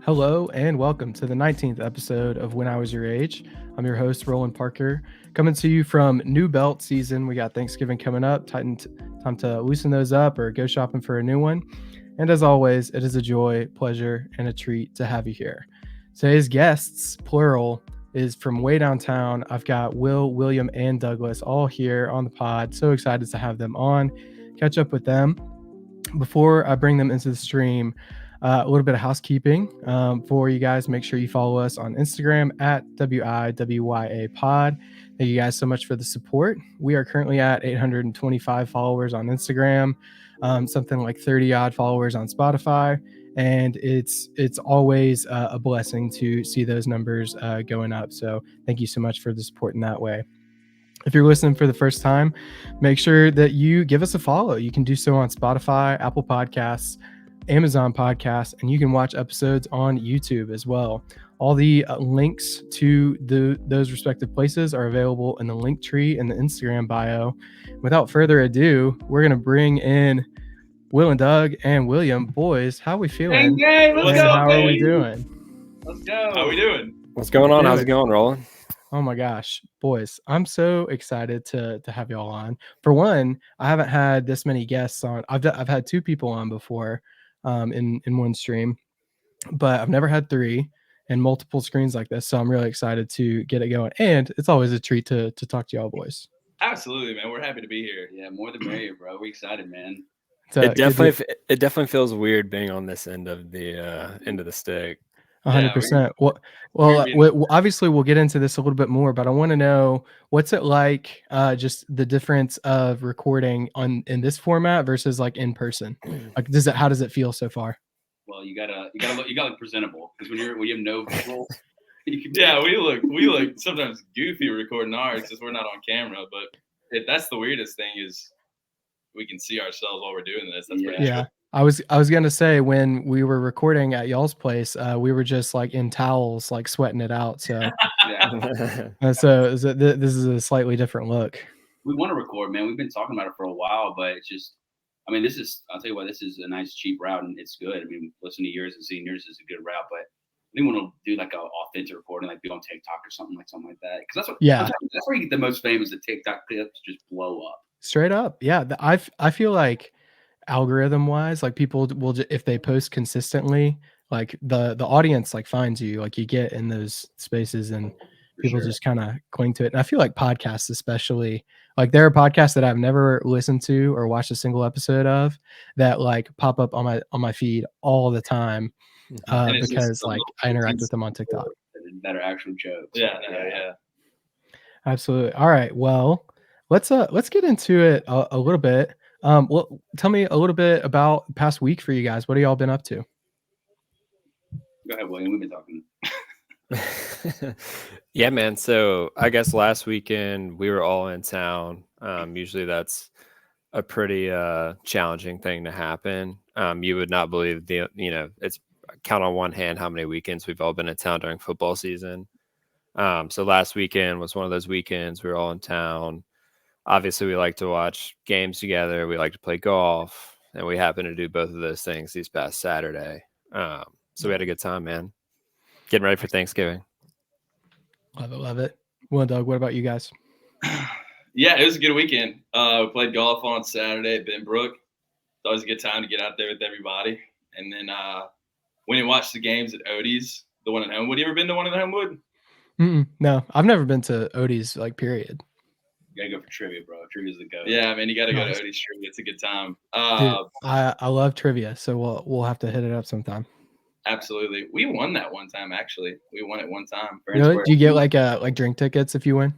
Hello and welcome to the 19th episode of When I Was Your Age. I'm your host, Roland Parker, coming to you from New Belt season. We got Thanksgiving coming up, time to loosen those up or go shopping for a new one. And as always, it is a joy, pleasure, and a treat to have you here. Today's guests, plural, is from way downtown. I've got Will, William, and Douglas all here on the pod. So excited to have them on, catch up with them. Before I bring them into the stream, a little bit of housekeeping for you guys. Make sure you follow us on Instagram at WIWYA pod. Thank you guys so much for the support. We are currently at 825 followers on Instagram, something like 30 odd followers on Spotify. And it's always a blessing to see those numbers going up. So thank you so much for the support in that way. If you're listening for the first time, make sure that you give us a follow. You can do so on Spotify, Apple Podcasts, Amazon Podcasts, and you can watch episodes on YouTube as well. All the links to those respective places are available in the link tree in the Instagram bio. Without further ado, we're going to bring in Will and Doug and William. Boys, how are we feeling? Hey, let's go, how are we doing? Let's go. How are we doing? What's going on? How's it going, Roland? Oh my gosh, boys, I'm so excited to have y'all on. For one, I haven't had this many guests on. I've had two people on before in one stream, but I've never had three and multiple screens like this. So I'm really excited to get it going. And it's always a treat to talk to y'all boys. Absolutely, man. We're happy to be here. Yeah, more the merrier, bro. We're excited, man. It definitely feels weird being on this end of the stick. 100%. Well, obviously we'll get into this a little bit more, but I want to know what's it like, just the difference of recording in this format versus like in person. Like, how does it feel so far? Well, you gotta look presentable, because when you have no visual, we look sometimes goofy recording ours because we're not on camera. But that's the weirdest thing is we can see ourselves while we're doing this. That's pretty cool. I was gonna say, when we were recording at y'all's place, we were just like in towels, like sweating it out. So, so this is a slightly different look. We want to record, man. We've been talking about it for a while, but it's just, I mean, I'll tell you what, this is a nice cheap route, and it's good. I mean, listening to yours and seeing yours is a good route, but we want to do like an authentic recording, like be on TikTok or something like that. Because that's where you get the most famous. The TikTok clips just blow up. Straight up, yeah. I feel like, algorithm wise, like people will if they post consistently, like the audience like finds you, like you get in those spaces and people just kind of cling to it. And I feel like podcasts, especially, like there are podcasts that I've never listened to or watched a single episode of that like pop up on my feed all the time, because like I interact with them on TikTok. That are actual jokes. Yeah. Absolutely. All right, well, let's get into it a little bit. Well, tell me a little bit about the past week for you guys. What have y'all been up to? Go ahead, William. We've been talking. Yeah, man. So I guess last weekend we were all in town. Usually that's a pretty challenging thing to happen. You would not believe it's count on one hand how many weekends we've all been in town during football season. So last weekend was one of those weekends we were all in town. Obviously, we like to watch games together. We like to play golf, and we happen to do both of those things these past Saturday. So we had a good time, man. Getting ready for Thanksgiving. Love it. Well, Doug, what about you guys? Yeah, it was a good weekend. We played golf on Saturday at Benbrook. It's always a good time to get out there with everybody. And then went and watched the games at Odie's, the one at Homewood. You ever been to one at Homewood? No, I've never been to Odie's, like, period. You gotta go for trivia, bro. Trivia's the go. Yeah, man, you gotta go to Odie's trivia. It's a good time. Dude, I love trivia, so we'll have to hit it up sometime. Absolutely, we won that one time. Actually, we won it one time. Really? Do you get like drink tickets if you win?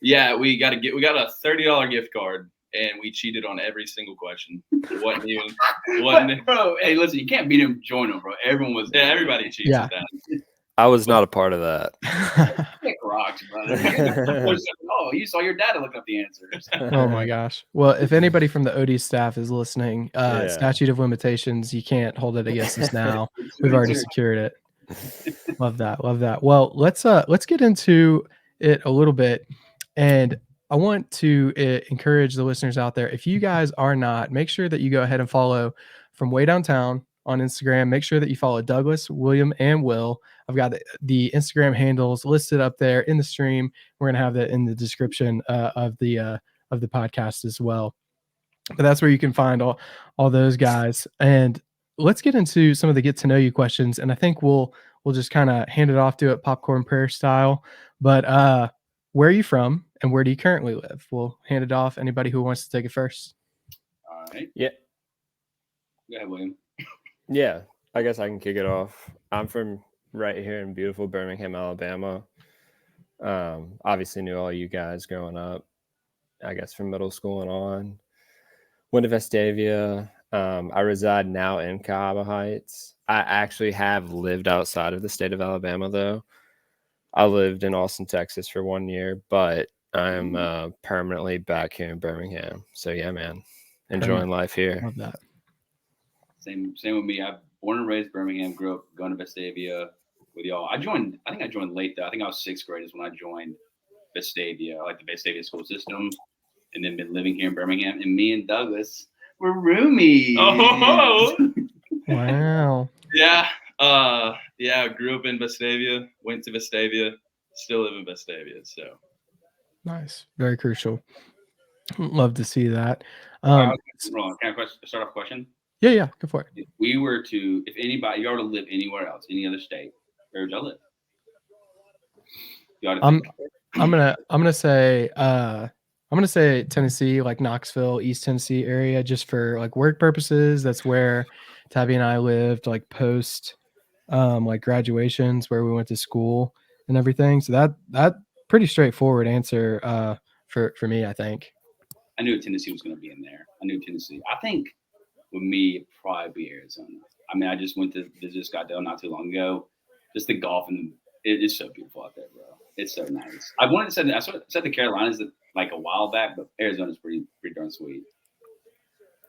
Yeah, we got a $30 gift card, and we cheated on every single question. Wasn't even. Bro, hey, listen, you can't beat him, join him, bro. Everyone was. Yeah, everybody cheats at that. I was not a part of that. Kick rocks, brother. Oh, you saw your dad look up the answers. Oh my gosh. Well, if anybody from the Odie staff is listening, statute of limitations, you can't hold it against us now. We've already secured it. Love that. Well, let's get into it a little bit. And I want to encourage the listeners out there, if you guys are not, make sure that you go ahead and follow From Way Downtown on Instagram. Make sure that you follow Douglas, William, and Will. I've got the Instagram handles listed up there in the stream. We're gonna have that in the description of the podcast as well. But that's where you can find all those guys. And let's get into some of the get to know you questions. And I think we'll just kind of hand it off to it popcorn prayer style. But where are you from and where do you currently live? We'll hand it off. Anybody who wants to take it first. All right. Yeah. Go ahead, William. Yeah, I guess I can kick it off. I'm from right here in beautiful Birmingham, Alabama. Obviously knew all you guys growing up, I guess from middle school and on. Went to Vestavia. I reside now in Cahaba Heights. I actually have lived outside of the state of Alabama, though. I lived in Austin, Texas for 1 year, but I'm permanently back here in Birmingham. So, yeah, man, enjoying life here. Love that. Same with me. I'm born and raised Birmingham, grew up going to Vestavia with y'all. I think I joined late, though. I think I was 6th grade is when I joined Vestavia. I like the Vestavia school system. And then been living here in Birmingham, and me and Douglas were roomies. Oh, Wow. yeah. Yeah. Grew up in Vestavia, went to Vestavia, still live in Vestavia. So Nice. Very crucial. Love to see that. Can I start off a question? Yeah, go for it. If we were to, if anybody, you were to live anywhere else, any other state, where would y'all live? I'm gonna say Tennessee, like Knoxville, East Tennessee area, just for like work purposes. That's where Tabby and I lived, like post like graduations, where we went to school and everything. So that pretty straightforward answer for me, I think. I knew Tennessee was going to be in there. I knew Tennessee. I think with me, it'd probably be Arizona. I mean, I just went to visit Scottsdale not too long ago. Just the golf, and it is so beautiful out there, bro. It's so nice. I said the Carolinas like a while back, but Arizona's pretty darn sweet.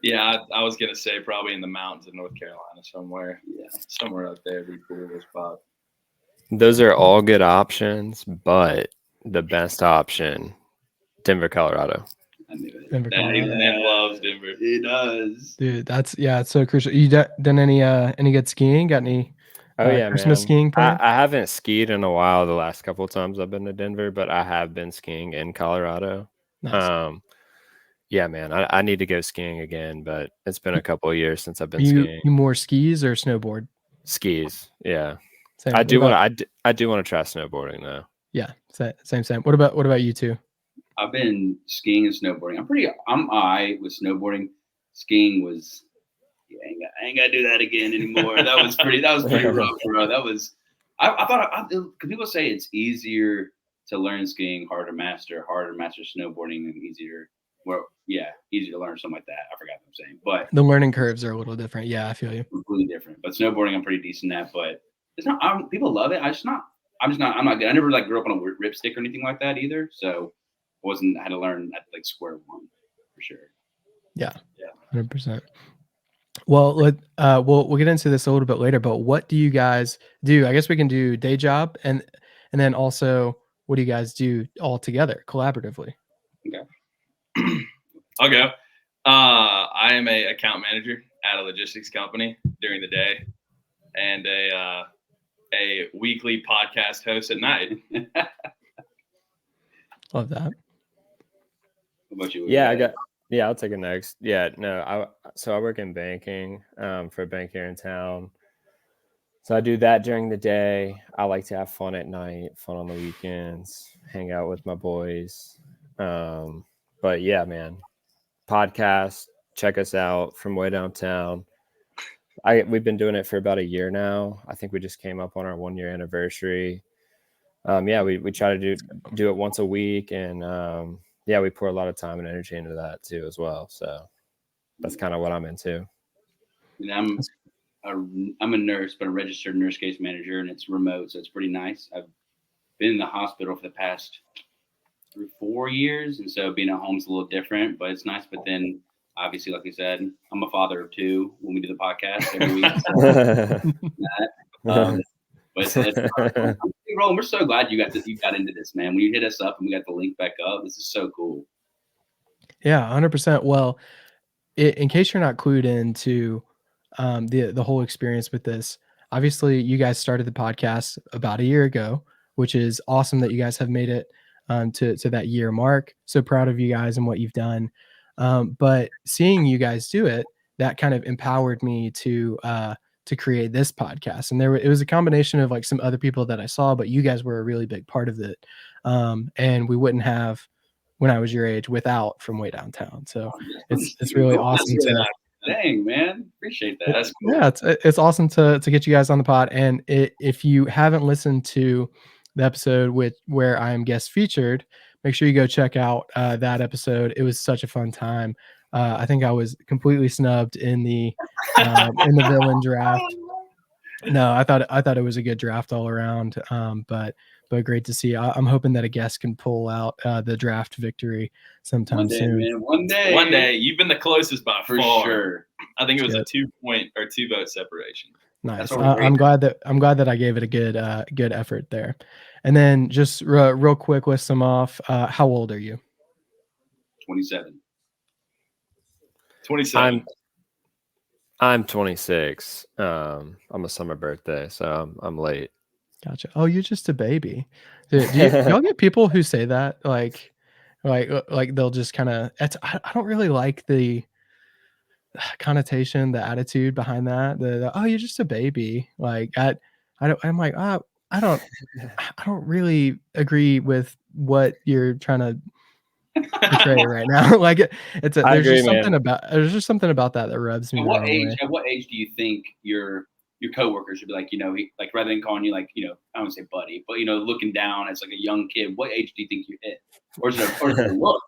yeah, I was gonna say probably in the mountains of North Carolina somewhere. Yeah. Somewhere out there would be cool spot. Those are all good options, but the best option, Denver, Colorado. I knew it. Denver, That Colorado. man loves Denver. It does. Dude, it's so crucial. You done any good skiing? Got any Oh yeah, Christmas man. skiing planned? I haven't skied in a while the last couple of times I've been to Denver, but I have been skiing in Colorado. Nice. Yeah, man, I need to go skiing again, but it's been a couple of years since I've been you skiing. more skis or snowboard? Skis, yeah. Same. I What do about- want to try snowboarding though. Yeah, same. What about you two? I've been skiing and snowboarding. I'm all right with snowboarding. Skiing was, I ain't gotta do that again anymore. That was pretty rough, bro. That was, I thought, because people say it's easier to learn skiing, harder to master snowboarding, and easier to learn, something like that. I forgot what I'm saying, but The learning curves are a little different. Yeah, I feel you. completely different. But snowboarding, I'm pretty decent at. But it's not. People love it. I'm not good. I never grew up on a ripstick or anything like that either. So I had to learn at square one for sure. 100%. Well, we'll get into this a little bit later. But what do you guys do? I guess we can do day job and then also what do you guys do all together collaboratively? I'll go. I am a account manager at a logistics company during the day, and a weekly podcast host at night. Love that. What about you? Yeah, I'll take it next. Yeah, no, I work in banking for a bank here in town. So I do that during the day. I like to have fun at night, fun on the weekends, hang out with my boys. But yeah, man, podcast, check us out from way downtown. We've been doing it for about a year now. I think we just came up on our 1 year anniversary. We try to do it once a week, and we pour a lot of time and energy into that too as well. So that's kind of what I'm into. And I'm a nurse, but a registered nurse case manager, and it's remote, so it's pretty nice. I've been in the hospital for the past 4 years, and so being at home is a little different, but it's nice. But then, obviously, like I said, I'm a father of two when we do the podcast every week. But Roland, we're so glad you got into this, man. When you hit us up and we got the link back up, this is so cool. Yeah, 100%. Well, in case you're not clued into the whole experience with this. Obviously, you guys started the podcast about a year ago, which is awesome that you guys have made it to that year mark. So proud of you guys and what you've done. But seeing you guys do it, that kind of empowered me to create this podcast. And it was a combination of like some other people that I saw, but you guys were a really big part of it. And we wouldn't have When I Was Your Age without From Way Downtown. So it's really awesome to. Dang, man, appreciate that. That's cool. Yeah, it's awesome to get you guys on the pod. And if you haven't listened to the episode where I am guest featured, make sure you go check out that episode. It was such a fun time. I think I was completely snubbed in the villain draft. No, I thought it was a good draft all around. But great to see. I'm hoping that a guest can pull out the draft victory sometime soon. Man, one day. One day. You've been the closest by For far. sure. I think it was Good. a 2-vote separation. Nice. what we're I'm glad that I gave it a good effort there. And then just real quick, list them off. How old are you? 27. 27. I'm 26. I'm a summer birthday, so I'm late. Gotcha. Oh, you're just a baby. Do y'all get people who say that like they'll just kind of? I don't really like the connotation, the attitude behind that. Oh, you're just a baby. Like I'm like, I don't really agree with what you're trying to portray right now. Like there's just something about that rubs me. At the what wrong age? way. At what age do you think your coworkers should be like, like rather than calling you like, I don't want to say buddy, but looking down as like a young kid? What age do you think you hit, or is it a look?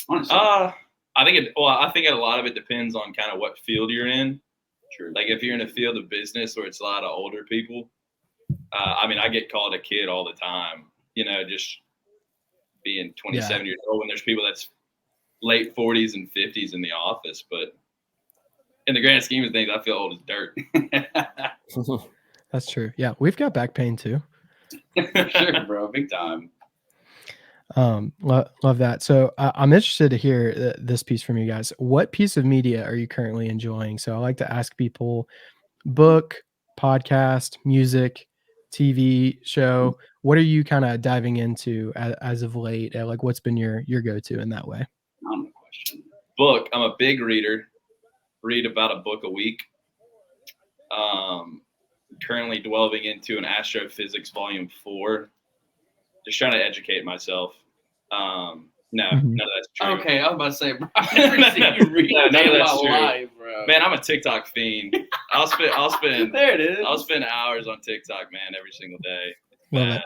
Honestly, I think a lot of it depends on kind of what field you're in. True. Like if you're in a field of business where it's a lot of older people, I get called a kid all the time. Just being 27 years old, and there's people that's late 40s and 50s in the office, but in the grand scheme of things, I feel old as dirt. That's true. Yeah, we've got back pain too. For sure, bro, big time. Love that. So I'm interested to hear this piece from you guys. What piece of media are you currently enjoying? So I like to ask people: book, podcast, music, TV show. What are you kind of diving into as of late? Like, what's been your go-to in that way? Not a question. Book. I'm a big reader. Read about a book a week. Currently delving into an Astrophysics Volume 4. Just trying to educate myself. No, none of that's true. Okay, I was about to say, bro, I've never seen you read None of that's true. live, bro. Man, I'm a TikTok fiend. I'll spend There it is. I'll spend hours on TikTok, man, every single day. Love it.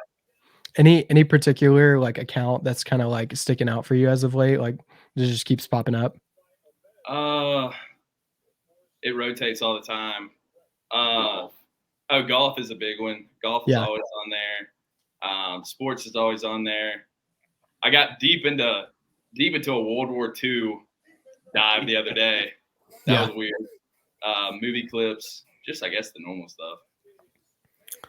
Any particular like account that's kind of like sticking out for you as of late? Like, it just keeps popping up. It rotates all the time. Golf is a big one. Golf is always on there. Sports is always on there. I got deep into a World War II dive the other day. That was weird. Movie clips, just I guess the normal stuff.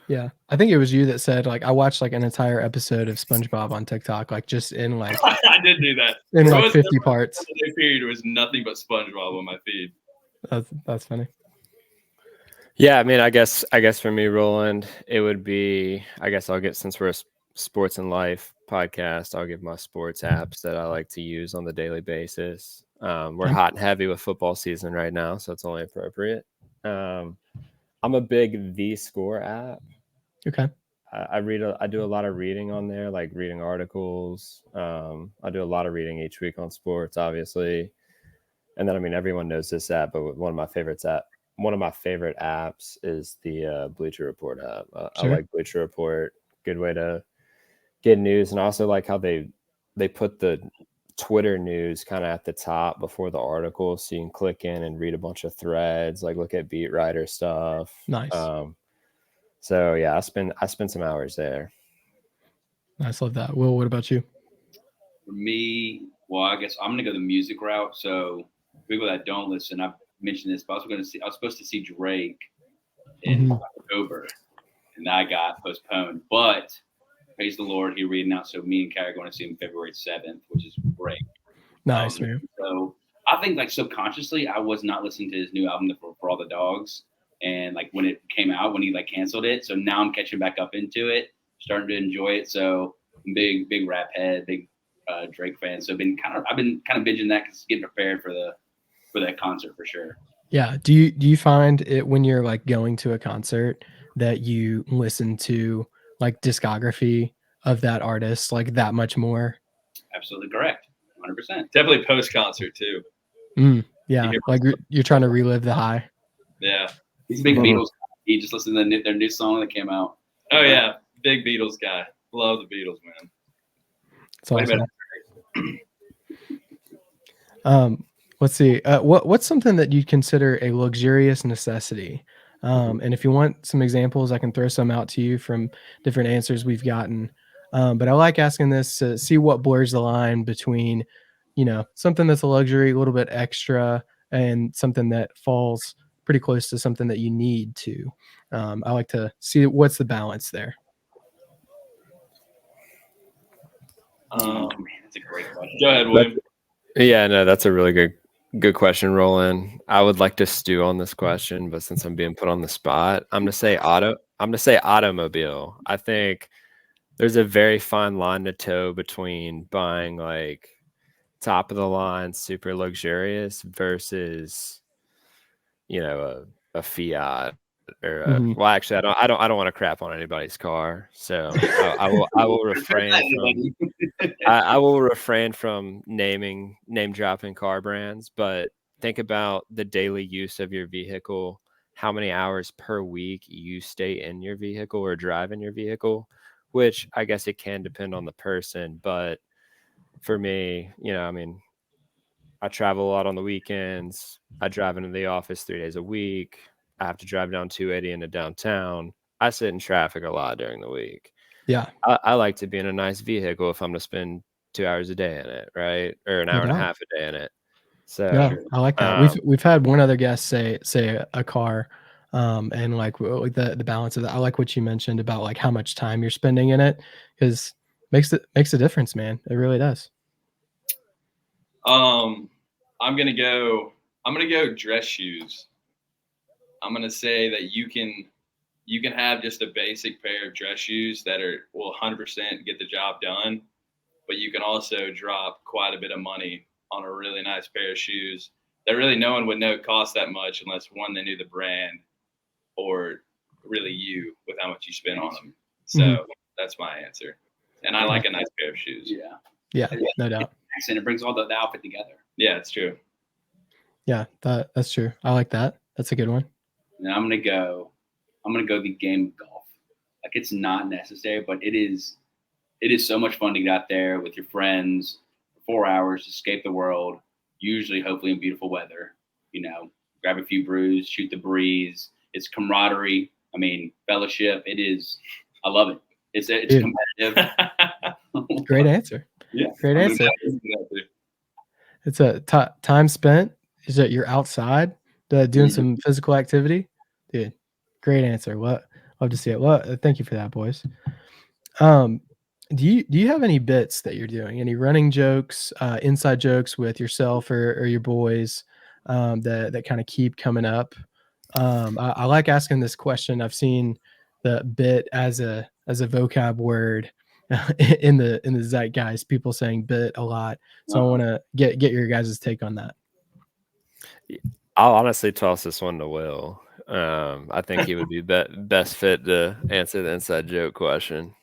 Yeah, I think it was you that said like I watched like an entire episode of SpongeBob on TikTok, like just in like I did do that. in like 50 parts. The period was nothing but SpongeBob on my feed. That's funny. Yeah, I mean, I guess for me, Roland, it would be, since we're a sports and life podcast, I'll give my sports apps that I like to use on the daily basis. We're hot and heavy with football season right now, so it's only appropriate. I'm a big The Score app. Okay. I do a lot of reading on there, like reading articles. I do a lot of reading each week on sports, obviously. And then, I mean, everyone knows this app, but one of my favorite apps is the Bleacher Report app. I like Bleacher Report. Good way to get news. And I also like how they put the Twitter news kind of at the top before the article, so you can click in and read a bunch of threads, like look at beat writer stuff. Nice. So yeah, I spend some hours there. Nice, love that. Will, what about you? For me, well, I guess I'm gonna go the music route. So people that don't listen, I've mentioned this, but I was supposed to see Drake in October, and that got postponed. But praise the Lord, he reannounced. So me and Carrie are going to see him February 7th, which is great. Nice, man. So I think like subconsciously, I was not listening to his new album for All the Dogs, and like when it came out, when he like canceled it. So now I'm catching back up into it, starting to enjoy it. So I'm big rap head, big Drake fan. So I've been kind of binging that because getting prepared for that concert for sure. Yeah. Do you find it when you're like going to a concert that you listen to like discography of that artist like that much more? Absolutely correct. 100%. Definitely post concert too. Yeah. hear- Like you're trying to relive the high. Yeah. He's a big Mhm. Beatles guy. He just listened to their new song that came out. Oh yeah, big Beatles guy. Love the Beatles, man. It's awesome. Let's see. What's something that you'd consider a luxurious necessity? And if you want some examples, I can throw some out to you from different answers we've gotten. But I like asking this to see what blurs the line between, something that's a luxury, a little bit extra, and something that falls pretty close to something that you need to. I like to see what's the balance there. Man, that's a great question. Go ahead, William. Yeah, no, that's a really good question, Roland. I would like to stew on this question, but since I'm being put on the spot, I'm gonna say automobile. I think there's a very fine line to toe between buying like top of the line, super luxurious versus, a Fiat or Mhm. well, actually, I don't want to crap on anybody's car, so I will refrain from I will refrain from name dropping car brands, but think about the daily use of your vehicle, how many hours per week you stay in your vehicle or drive in your vehicle, which I guess it can depend on the person, but for me, I travel a lot on the weekends. I drive into the office 3 days a week. I have to drive down 280 into downtown. I sit in traffic a lot during the week. Yeah. I like to be in a nice vehicle if I'm to spend 2 hours a day in it, right? Or an hour and a doubt. half a day in it. So Yeah, I like that. We've had one other guest say a car, and like the balance of that. I like what you mentioned about like how much time you're spending in it because makes a difference, man. It really does. I'm gonna go dress shoes. I'm gonna say that you can have just a basic pair of dress shoes that will 100% get the job done, but you can also drop quite a bit of money on a really nice pair of shoes that really no one would know cost that much unless one, they knew the brand, or really you with how much you spend on them. So that's my answer. And I like a nice pair of shoes. Yeah, no doubt. And it brings all the outfit together. Yeah, it's true. Yeah, that's true. I like that. That's a good one. And I'm gonna go the game of golf. Like it's not necessary, but it is so much fun to get out there with your friends for 4 hours, escape the world, usually hopefully in beautiful weather, grab a few brews, shoot the breeze. It's camaraderie. I mean, fellowship. It is, I love it. It's competitive. Great answer. Yeah. Great answer. It's a time spent. Is that you're outside doing some physical activity? Dude, great answer. Love to see it. Well, thank you for that, boys. Do you have any bits that you're doing? Any running jokes, inside jokes with yourself or your boys that kind of keep coming up? I like asking this question. I've seen the bit as a vocab word in the zeitgeist. People saying bit a lot, so I want to get your guys' take on that. I'll honestly toss this one to Will. I think he would be best fit to answer the inside joke question.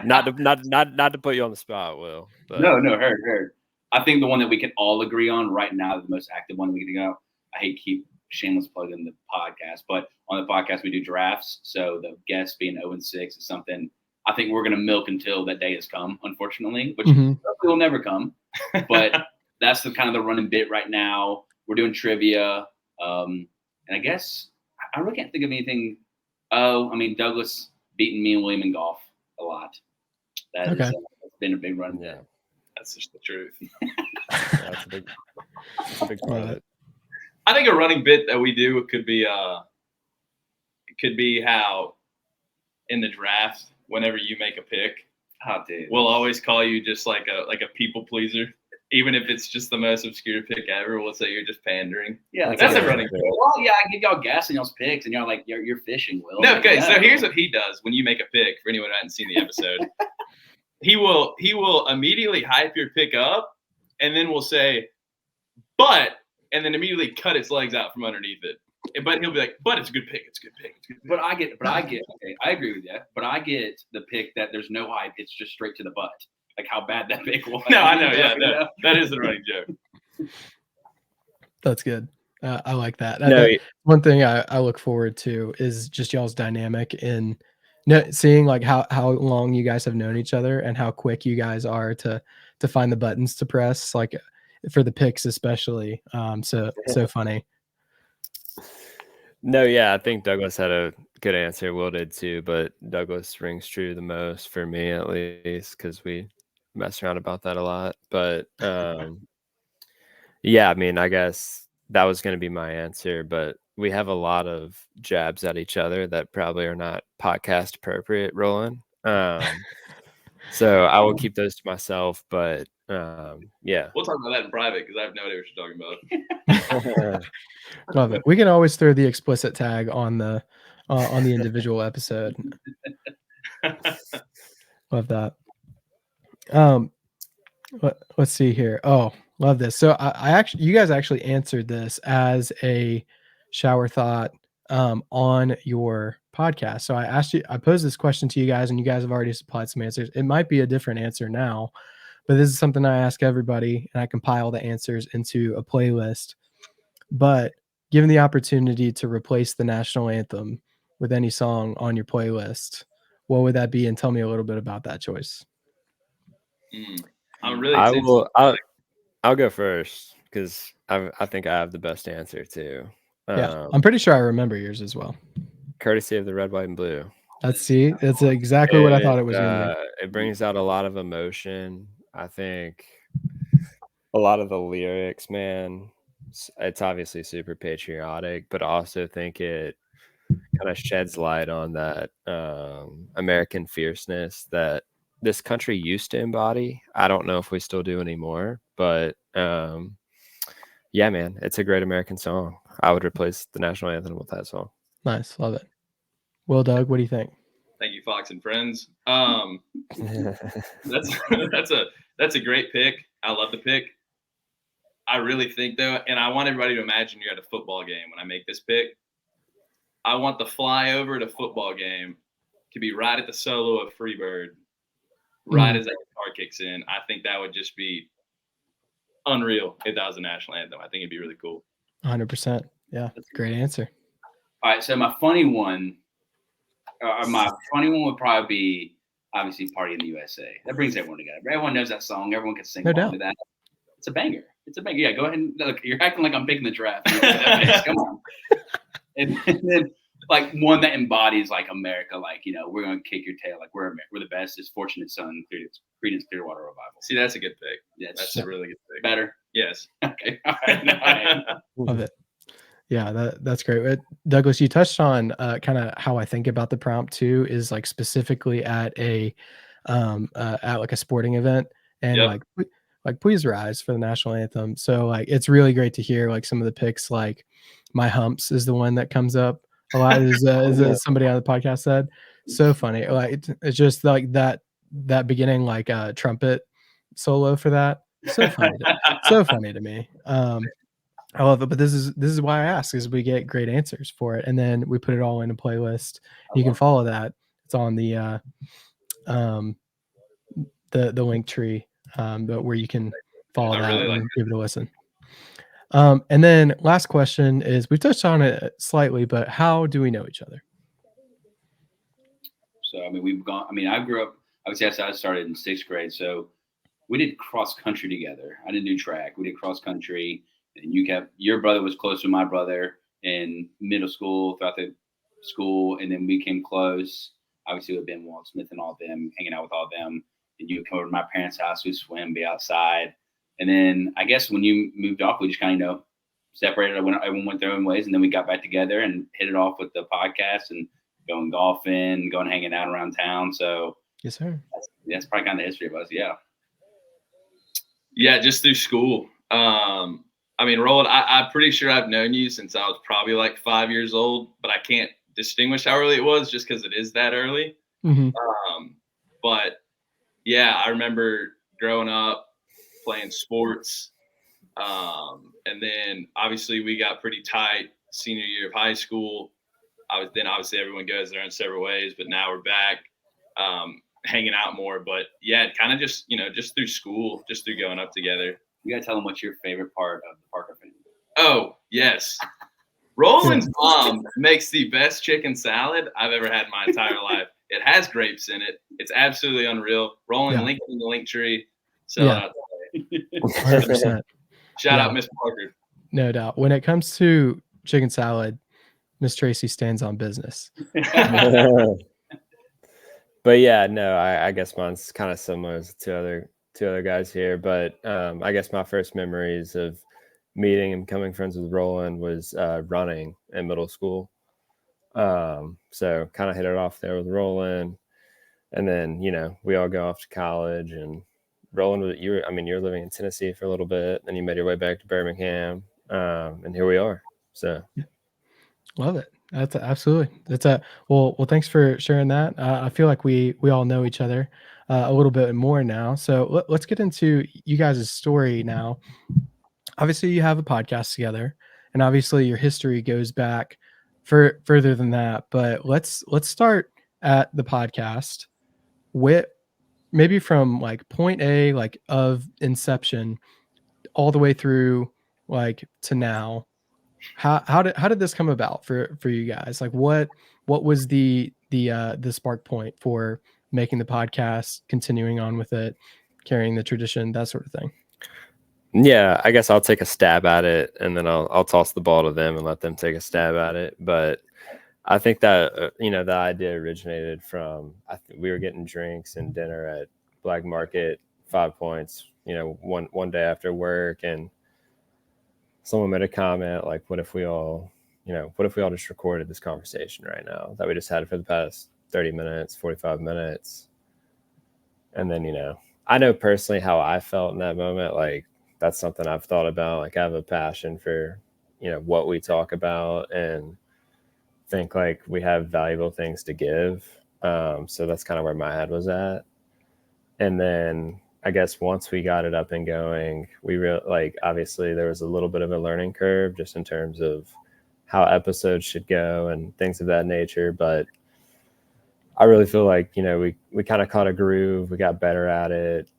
Not to put you on the spot, Will. But. No, heard. I think the one that we can all agree on right now, the most active one we can go. I hate to keep shameless plug in the podcast, but on the podcast we do drafts. So the guest being 0-6 is something I think we're gonna milk until that day has come, unfortunately, which will never come. But that's the kind of the running bit right now. We're doing trivia, and I guess I really can't think of anything. Oh, I mean Douglas beating me and William in golf a lot. That's been a big run. Yeah, that's just the truth. That's a big part of it. I think a running bit that we do could be how in the draft, whenever you make a pick, we'll always call you just like a people pleaser. even if it's just the most obscure pick ever, we'll say you're just pandering. Yeah, That's a good running pick. joke. Well, yeah, I give y'all gas on y'all's picks, and y'all like you're fishing, Will. No, Like, okay. So here's what he does when you make a pick. For anyone who hasn't seen the episode, he will immediately hype your pick up, and then will say, "But," and then immediately cut its legs out from underneath it. But he'll be like, "But it's a good pick. It's a good pick. It's a good pick." But I get. Okay, I agree with that. But I get the pick that there's no hype. It's just straight to the butt. Like how bad that pick was. No, I know. Yeah, You no, know? that is the running joke. That's good. I like that. No, One thing I look forward to is just y'all's dynamic in seeing like how long you guys have known each other and how quick you guys are to find the buttons to press, like for the picks especially. So funny. No, yeah, I think Douglas had a good answer. Will did too, but Douglas rings true the most for me at least because we mess around about that a lot. But yeah, I mean, I guess that was going to be my answer, but we have a lot of jabs at each other that probably are not podcast appropriate, Roland. So I will keep those to myself, but yeah. We'll talk about that in private because I have no idea what you're talking about. Love it. We can always throw the explicit tag on the individual episode. Love that. Let's see here. Oh, love this. So I actually, you guys actually answered this as a shower thought on your podcast. So I posed this question to you guys, and you guys have already supplied some answers. It might be a different answer now, but this is something I ask everybody, and I compile the answers into a playlist. But given the opportunity to replace the national anthem with any song on your playlist, what would that be? And tell me a little bit about that choice. I'm really I excited. will. I'll go first because I think I have the best answer too. Yeah, I'm pretty sure I remember yours as well. Courtesy of the red, white, and blue. That's exactly what I thought it was going to be. It brings out a lot of emotion. I think a lot of the lyrics, man. It's obviously super patriotic, but I also think it kind of sheds light on that American fierceness that this country used to embody. I don't know if we still do anymore, but yeah, man, it's a great American song. I would replace the national anthem with that song. Nice, love it. Well, Doug, what do you think? Thank you, Fox and Friends. That's a great pick. I love the pick. I really think though, and I want everybody to imagine you're at a football game when I make this pick. I want the flyover at a football game to be right at the solo of Freebird, right as that guitar kicks in. I think that would just be unreal if that was a national anthem. I think it'd be really cool. 100%. Yeah, that's a great answer. All right, so my funny one would probably be obviously "Party in the USA." That brings everyone together. Everyone knows that song. Everyone can sing along to that. It's a banger. It's a banger. Yeah, go ahead and look. You're acting like I'm picking the draft. Come on. And then like one that embodies like America, like we're gonna kick your tail, like we're the best. Is "Fortunate Son," Creedence Clearwater Revival. See, that's a good pick. Yeah, that's a really good pick. Better. Yes. Okay. All right. Love it. Yeah, that's great. Douglas, you touched on kind of how I think about the prompt too, is like specifically at a like a sporting event, and like Please Rise for the national anthem. So like it's really great to hear like some of the picks, like My Humps is the one that comes up a lot, as somebody on the podcast said. So funny. Like it's just like that beginning like trumpet solo for that. So funny to me. I love it, but this is why I ask, is we get great answers for it, and then we put it all in a playlist. You can follow that. It's on the link tree, but where you can follow that and give it a listen. And then last question is, we've touched on it slightly, but how do we know each other? So I grew up. Obviously, I started in 6th grade, so we did cross country together. I didn't do track. We did cross country. And your brother was close to my brother in middle school, throughout the school, and then we came close. Obviously with Ben Walt Smith and all of them, hanging out with all of them. And you would come over to my parents' house, we'd swim, be outside. And then I guess when you moved off, we just kind of separated. Everyone went their own ways, and then we got back together and hit it off with the podcast and going golfing, going hanging out around town. So yes, sir. That's probably kind of the history of us. Yeah. Yeah, just through school. I mean, Roland, I'm pretty sure I've known you since I was probably like 5 years old, but I can't distinguish how early it was just because it is that early. Mm-hmm. But yeah, I remember growing up playing sports. And then obviously we got pretty tight senior year of high school. Then obviously everyone goes their own separate ways, but now we're back hanging out more. But yeah, kind of just, just through school, just through going up together. You got to tell them what's your favorite part of the Parker family. Oh, yes. Roland's mom makes the best chicken salad I've ever had in my entire life. It has grapes in it. It's absolutely unreal. Roland, link in the link tree. Sell out. 100%. Shout out Miss Parker. No doubt. When it comes to chicken salad, Miss Tracy stands on business. But yeah, no, I guess mine's kind of similar to other guys here. But I guess my first memories of meeting and becoming friends with Roland was running in middle school. So kind of hit it off there with Roland, and then we all go off to college. And Roland, you're living in Tennessee for a little bit, then you made your way back to Birmingham, and here we are. So love it. That's absolutely. Well. Thanks for sharing that. I feel like we all know each other a little bit more now. So let's get into you guys' story now. Obviously, you have a podcast together, and obviously your history goes back further than that. But let's start at the podcast with maybe from like point A, like of inception, all the way through like to now. How did this come about for you guys? Like what was the spark point for making the podcast, continuing on with it, carrying the tradition, that sort of thing? Yeah, I guess I'll take a stab at it, and then I'll toss the ball to them and let them take a stab at it. But I think that the idea originated from we were getting drinks and dinner at Black Market, 5 Points, one day after work, and someone made a comment like, what if we all just recorded this conversation right now that we just had for the past 30 minutes, 45 minutes? And then, I know personally how I felt in that moment. Like, that's something I've thought about. Like, I have a passion for, what we talk about, and think like we have valuable things to give. So that's kind of where my head was at. And then I guess once we got it up and going, obviously there was a little bit of a learning curve just in terms of how episodes should go and things of that nature. But I really feel like, we kind of caught a groove. We got better at it,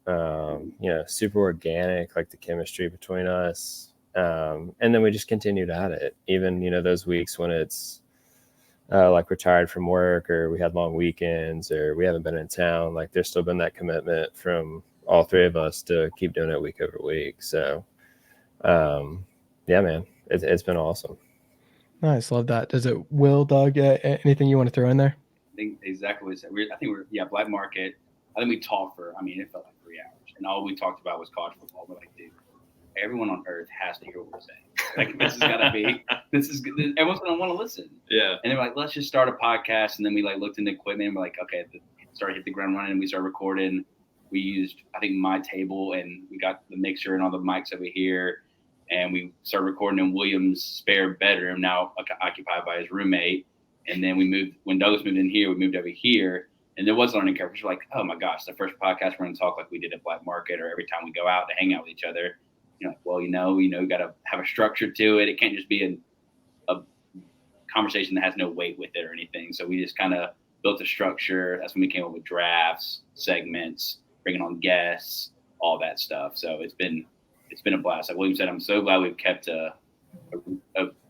super organic, like the chemistry between us. And then we just continued at it. Even, those weeks when it's like we're tired from work, or we had long weekends, or we haven't been in town, like there's still been that commitment from all three of us to keep doing it week over week. So, yeah, man, it's been awesome. Nice. Love that. Does it, Doug, anything you want to throw in there? I think exactly what you said. I think Black Market. I think we talked for, it felt like 3 hours. And all we talked about was college football. We're like, dude, everyone on earth has to hear what we're saying. Like, this has got to be, everyone's going to want to listen. Yeah. And they're like, let's just start a podcast. And then we looked into equipment and we're like, okay, started hit the ground running, and we started recording. We used, I think, my table, and we got the mixer and all the mics over here. And we started recording in William's spare bedroom, now occupied by his roommate. And then when Douglas moved in here, we moved over here. And there was a learning curve. We're like, oh my gosh, the first podcast we're going to talk like we did at Black Market, or every time we go out to hang out with each other. Well, you got to have a structure to it. It can't just be a conversation that has no weight with it or anything. So we just kind of built a structure. That's when we came up with drafts, segments, bringing on guests, all that stuff. So it's been a blast. Like William said, I'm so glad we've kept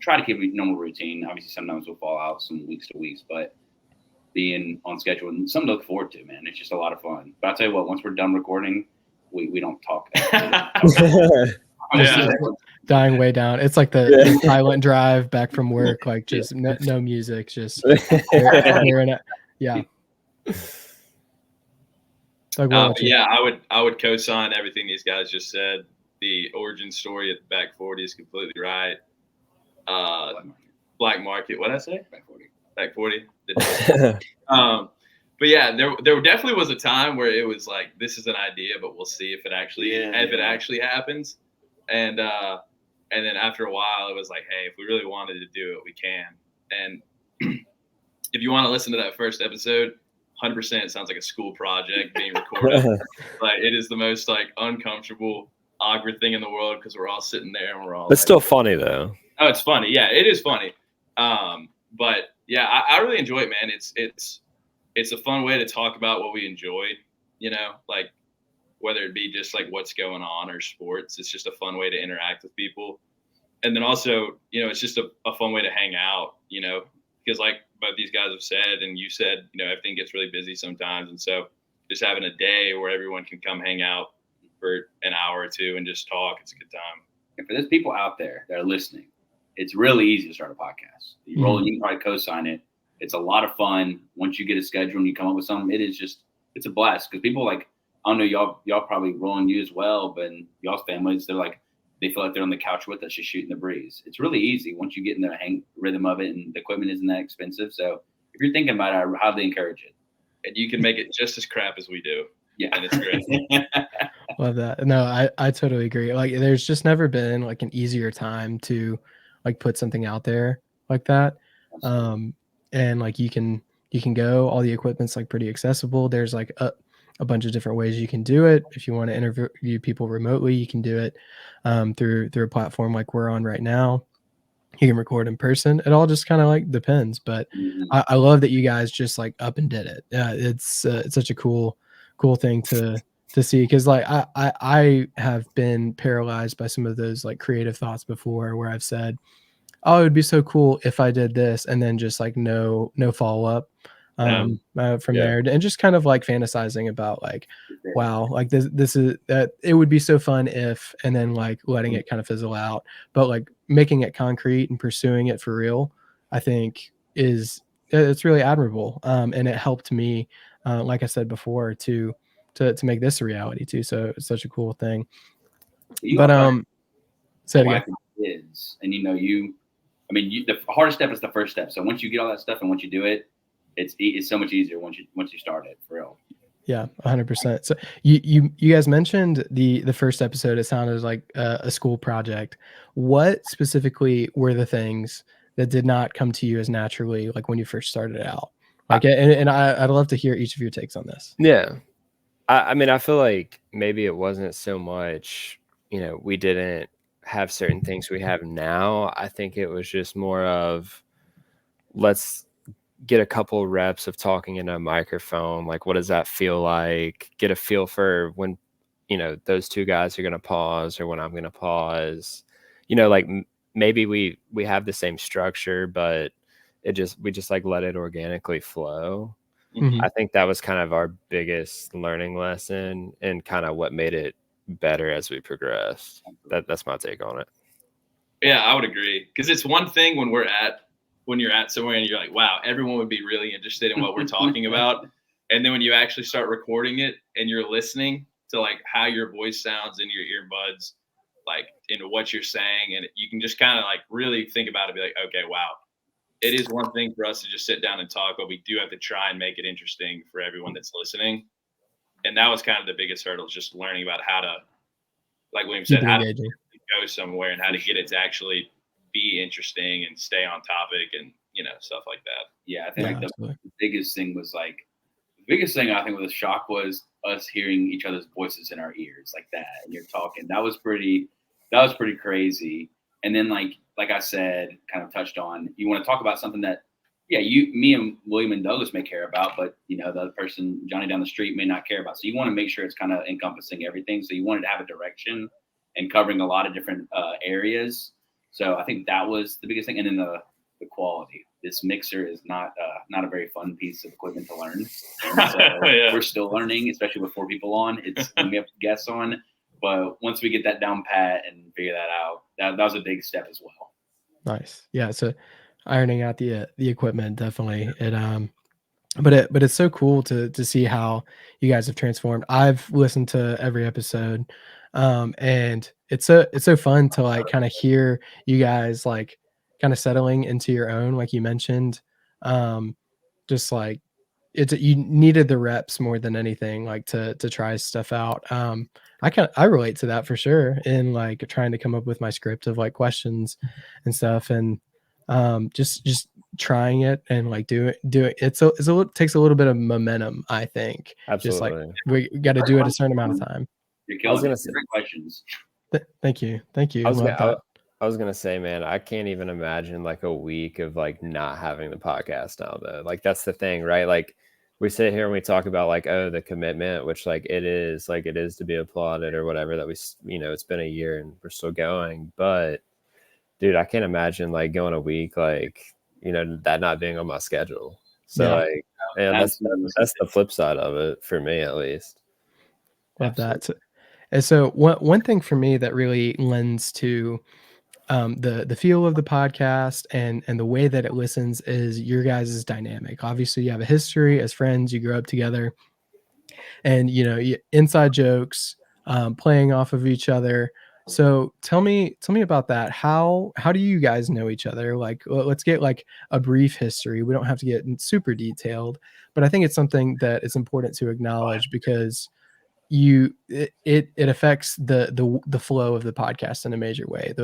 try to keep a normal routine. Obviously, sometimes we'll fall out some weeks to weeks, but being on schedule and something to look forward to, man. It's just a lot of fun. But I'll tell you what, once we're done recording, we don't talk. Dying way down. It's like the silent drive back from work, like just no music, just hearing it. Yeah. I would co-sign everything these guys just said. The origin story at Back 40 is completely right. Black Market. What did I say? Back 40. But yeah, there definitely was a time where it was like, this is an idea, but we'll see if it actually happens. And then after a while, it was like, hey, if we really wanted to do it, we can. And if you want to listen to that first episode, 100% it sounds like a school project being recorded. Like, it is the most like uncomfortable, awkward thing in the world because we're all sitting there and we're all. It's like, still funny though. Oh, it's funny. Yeah, it is funny. But yeah, I really enjoy it, man. It's a fun way to talk about what we enjoy, like whether it be just like what's going on or sports. It's just a fun way to interact with people. And then also, it's just a fun way to hang out, because like both these guys have said, and you said, everything gets really busy sometimes. And so just having a day where everyone can come hang out for an hour or two and just talk, it's a good time. And for those people out there that are listening, it's really easy to start a podcast. You roll, you can probably co-sign it. It's a lot of fun. Once you get a schedule and you come up with something, it's a blast. Because people like, I don't know, y'all probably rolling you as well, but in y'all's families, they feel like they're on the couch with us, just shooting the breeze. It's really easy once you get in the rhythm of it, and the equipment isn't that expensive. So if you're thinking about it, I highly encourage it. And you can make it just as crap as we do. Yeah, and it's great. Love that. No, I totally agree. Like, there's just never been like an easier time to like put something out there like that. And like you can go, all the equipment's like pretty accessible. There's like a bunch of different ways you can do it. If you want to interview people remotely, you can do it through a platform like we're on right now. You can record in person. It all just kind of like depends. But I love that you guys just like up and did it. It's such a cool thing to see, because like I have been paralyzed by some of those like creative thoughts before, where I've said, oh, it would be so cool if I did this, and then just like no follow up from there, and just kind of like fantasizing about like, wow, like this is that it would be so fun if, and then like letting it kind of fizzle out. But like making it concrete and pursuing it for real, I think it's really admirable. And it helped me, like I said before, to make this a reality too. So it's such a cool thing. But say it again. Kids, and the hardest step is the first step. So once you get all that stuff and once you do it, it's so much easier once you start it for real. Yeah, 100%. So you guys mentioned the first episode. It sounded like a school project. What specifically were the things that did not come to you as naturally, like when you first started out? Like, and I'd love to hear each of your takes on this. Yeah, I mean, I feel like maybe it wasn't so much, we didn't have certain things we have now. I think it was just more of, let's get a couple reps of talking in a microphone. Like, what does that feel like? Get a feel for when, those two guys are going to pause or when I'm going to pause. Like maybe we have the same structure, but we just like let it organically flow. Mm-hmm. I think that was kind of our biggest learning lesson and kind of what made it better as we progressed. That's my take on it. Yeah, I would agree. Because it's one thing when you're at somewhere and you're like, wow, everyone would be really interested in what we're talking about. And then when you actually start recording it and you're listening to like how your voice sounds in your earbuds, like into what you're saying, and you can just kind of like really think about it, be like, okay, wow, it is one thing for us to just sit down and talk, but we do have to try and make it interesting for everyone that's listening. And that was kind of the biggest hurdle, just learning about how to, like William said, how to go somewhere and how to get it to actually be interesting and stay on topic and, stuff like that. Yeah, I think the biggest thing I think was a shock was us hearing each other's voices in our ears like that. And you're talking. That was pretty crazy. And then like I said, kind of touched on, you want to talk about something that, me and William and Douglas may care about, but the other person, Johnny down the street, may not care about. So you want to make sure it's kind of encompassing everything. So you wanted to have a direction and covering a lot of different areas. So I think that was the biggest thing. And then the quality. This mixer is not a very fun piece of equipment to learn. So we're still learning, especially with 4 people on. It's when we have guests on. But once we get that down pat and figure that out, that was a big step as well. Nice. Yeah. So ironing out the equipment, definitely. But it's so cool to see how you guys have transformed. I've listened to every episode, and it's so fun to like kind of hear you guys like kind of settling into your own, like you mentioned, just like you needed the reps more than anything, like to try stuff out. I relate to that for sure in like trying to come up with my script of like questions and stuff, and just trying it and like do it. Takes a little bit of momentum, I think. Just like Absolutely. we got to do it a certain amount of time. You're I was killing gonna it. say- Great questions. Thank you. I was Love gonna, that. I was gonna say, man, I can't even imagine like a week of like not having the podcast now, though. Like that's the thing, right? Like we sit here and we talk about like, oh, the commitment, which like it is to be applauded or whatever, that we, you know, it's been a year and we're still going. But dude, I can't imagine like going a week, like, you know, that not being on my schedule. So Yeah. like, yeah, that's the flip side of it for me, at least. Love that. And so one thing for me that really lends to the feel of the podcast and the way that it listens is your guys' dynamic. Obviously, you have a history as friends. You grew up together, and you know inside jokes, playing off of each other. So tell me about that. How do you guys know each other? Like, let's get like a brief history. We don't have to get super detailed, but I think it's something that is important to acknowledge because it affects the flow of the podcast in a major way.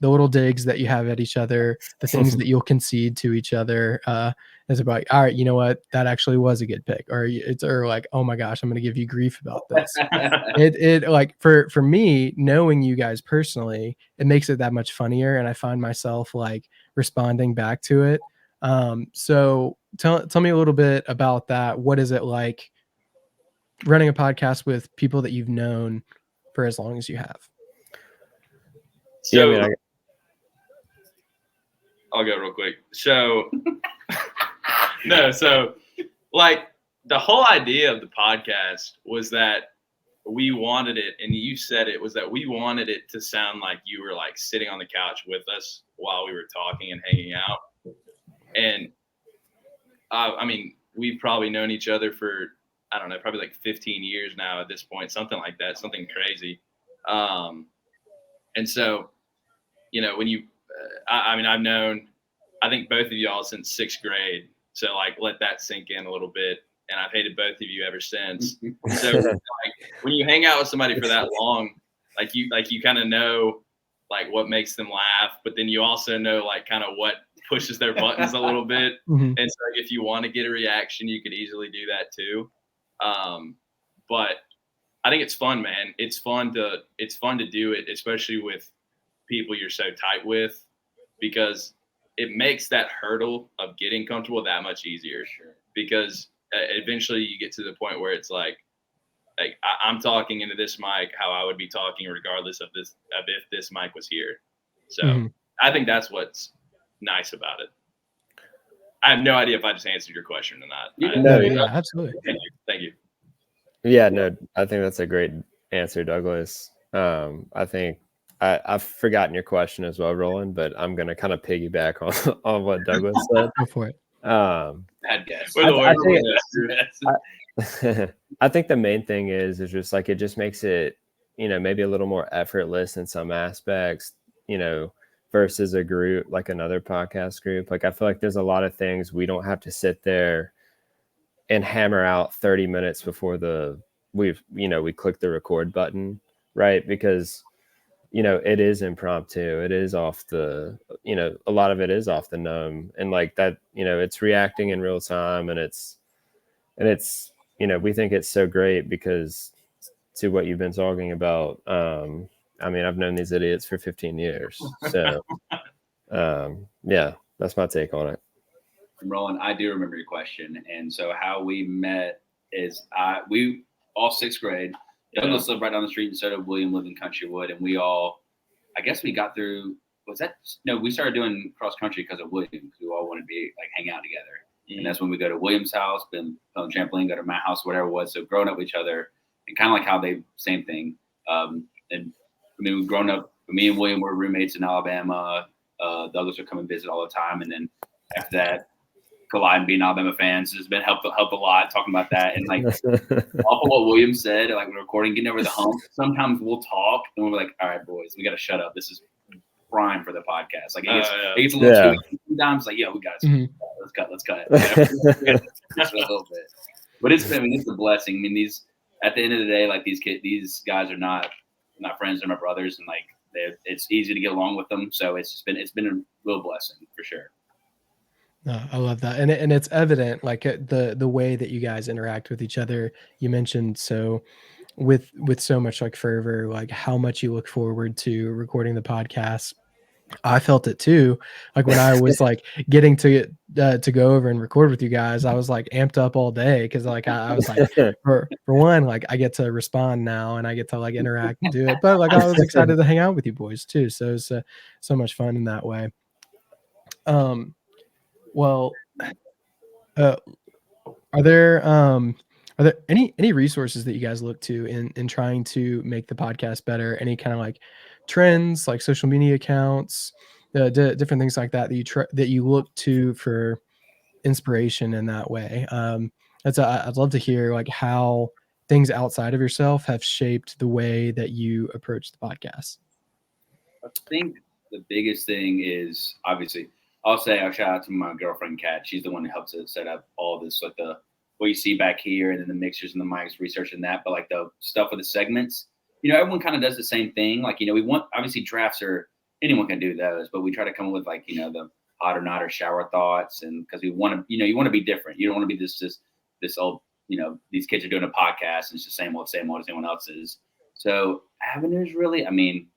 The little digs that you have at each other, the things that you'll concede to each other, is about, all right, you know what, that actually was a good pick, or like, oh my gosh, I'm going to give you grief about this. it like for me, knowing you guys personally, it makes it that much funnier, and I find myself like responding back to it. So tell me a little bit about that. What is it like running a podcast with people that you've known for as long as you have? So, Yeah, I mean, I'll go real quick. So, so like the whole idea of the podcast was that we wanted it, and you said it, was that we wanted it to sound like you were like sitting on the couch with us while we were talking and hanging out. And I mean, we've probably known each other for, I don't know, probably like 15 years now at this point, something like that, something crazy. And so, you know, when you, I mean, I've known, I think both of y'all since 6th grade. So like, let that sink in a little bit. And I've hated both of you ever since. So like, when you hang out with somebody for that long, like you kind of know like what makes them laugh, but then you also know like kind of what pushes their buttons a little bit. Mm-hmm. And so if you want to get a reaction, you could easily do that too. But I think it's fun, man. It's fun to do it, especially with people you're so tight with, because it makes that hurdle of getting comfortable that much easier. Sure. Because eventually you get to the point where it's like I'm talking into this mic how I would be talking regardless of if this mic was here. So I think that's what's nice about it. I have no idea if I just answered your question or not. Yeah, absolutely. Thank you. Yeah, no, I think that's a great answer, Douglas. I think I've forgotten your question as well, Roland, but I'm going to kind of piggyback on what Douglas said. Go for it. Bad guess. I think the main thing is just like, it just makes it, you know, maybe a little more effortless in some aspects, you know, versus a group, like another podcast group. Like, I feel like there's a lot of things we don't have to sit there and hammer out 30 minutes before we click the record button, right? Because, you know, it is impromptu. It is off the, you know, a lot of it is off the gnome, and like that, you know, it's reacting in real time, and it's, you know, we think it's so great because to what you've been talking about, I mean, I've known these idiots for 15 years. So, yeah, that's my take on it. Roland, I do remember your question. And so how we met is we all 6th grade. Douglas lived right down the street, and so did William, lived in Countrywood. And we all, I guess we got through, we started doing cross country because of William, because we all wanted to be like hang out together. Mm-hmm. And that's when we go to William's house, then on the trampoline, go to my house, whatever it was. So growing up with each other, and kind of like how same thing. And I mean, we've grown up, me and William were roommates in Alabama. Douglas would come and visit all the time. And then after that, Collide and being Alabama fans has been helped a lot talking about that. And like off of what William said, like we're recording, getting over the hump, sometimes we'll talk and we're like, all right, boys, we got to shut up. prime for the podcast. Like Yeah. it gets a little Yeah. too sometimes. Like, we got to Mhm. let's cut. Just a little bit. But it's a blessing. I mean, at the end of the day, like these guys are not friends, they're my brothers, and like it's easy to get along with them. So it's been a real blessing for sure. No, I love that, and it's evident, like the way that you guys interact with each other. You mentioned with so much like fervor, like how much you look forward to recording the podcast. I felt it too. Like when I was like getting to go over and record with you guys, I was like amped up all day because like I was like for one, like I get to respond now and I get to like interact and do it. But like I was excited to hang out with you boys too. So it's so much fun in that way. Well, are there any resources that you guys look to in trying to make the podcast better? Any kind of like trends, like social media accounts, different things like that that you look to for inspiration in that way? I'd love to hear like how things outside of yourself have shaped the way that you approach the podcast. I think the biggest thing is obviously I'll shout out to my girlfriend Kat. She's the one who helps us set up all this, like what you see back here, and then the mixers and the mics, researching that. But like the stuff with the segments, everyone kind of does the same thing. Like, we want, obviously drafts anyone can do those, but we try to come up with like, the hot or not or shower thoughts. And because we want to, you want to be different. You don't want to be this old, these kids are doing a podcast and it's the same old as anyone else's. So avenues really, I mean,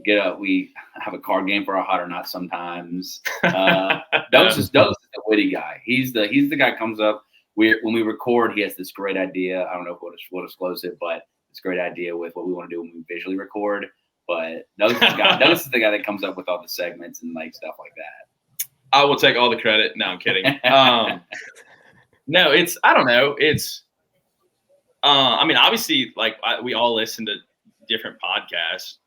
we have a card game for our hot or not sometimes. Doug's is the witty guy. He's the guy who comes up. When we record, he has this great idea. I don't know if we'll disclose it, but it's a great idea with what we want to do when we visually record. But Doug's is the guy that comes up with all the segments and like stuff like that. I will take all the credit. No, I'm kidding. No, I don't know. I mean, obviously, like we all listen to different podcasts,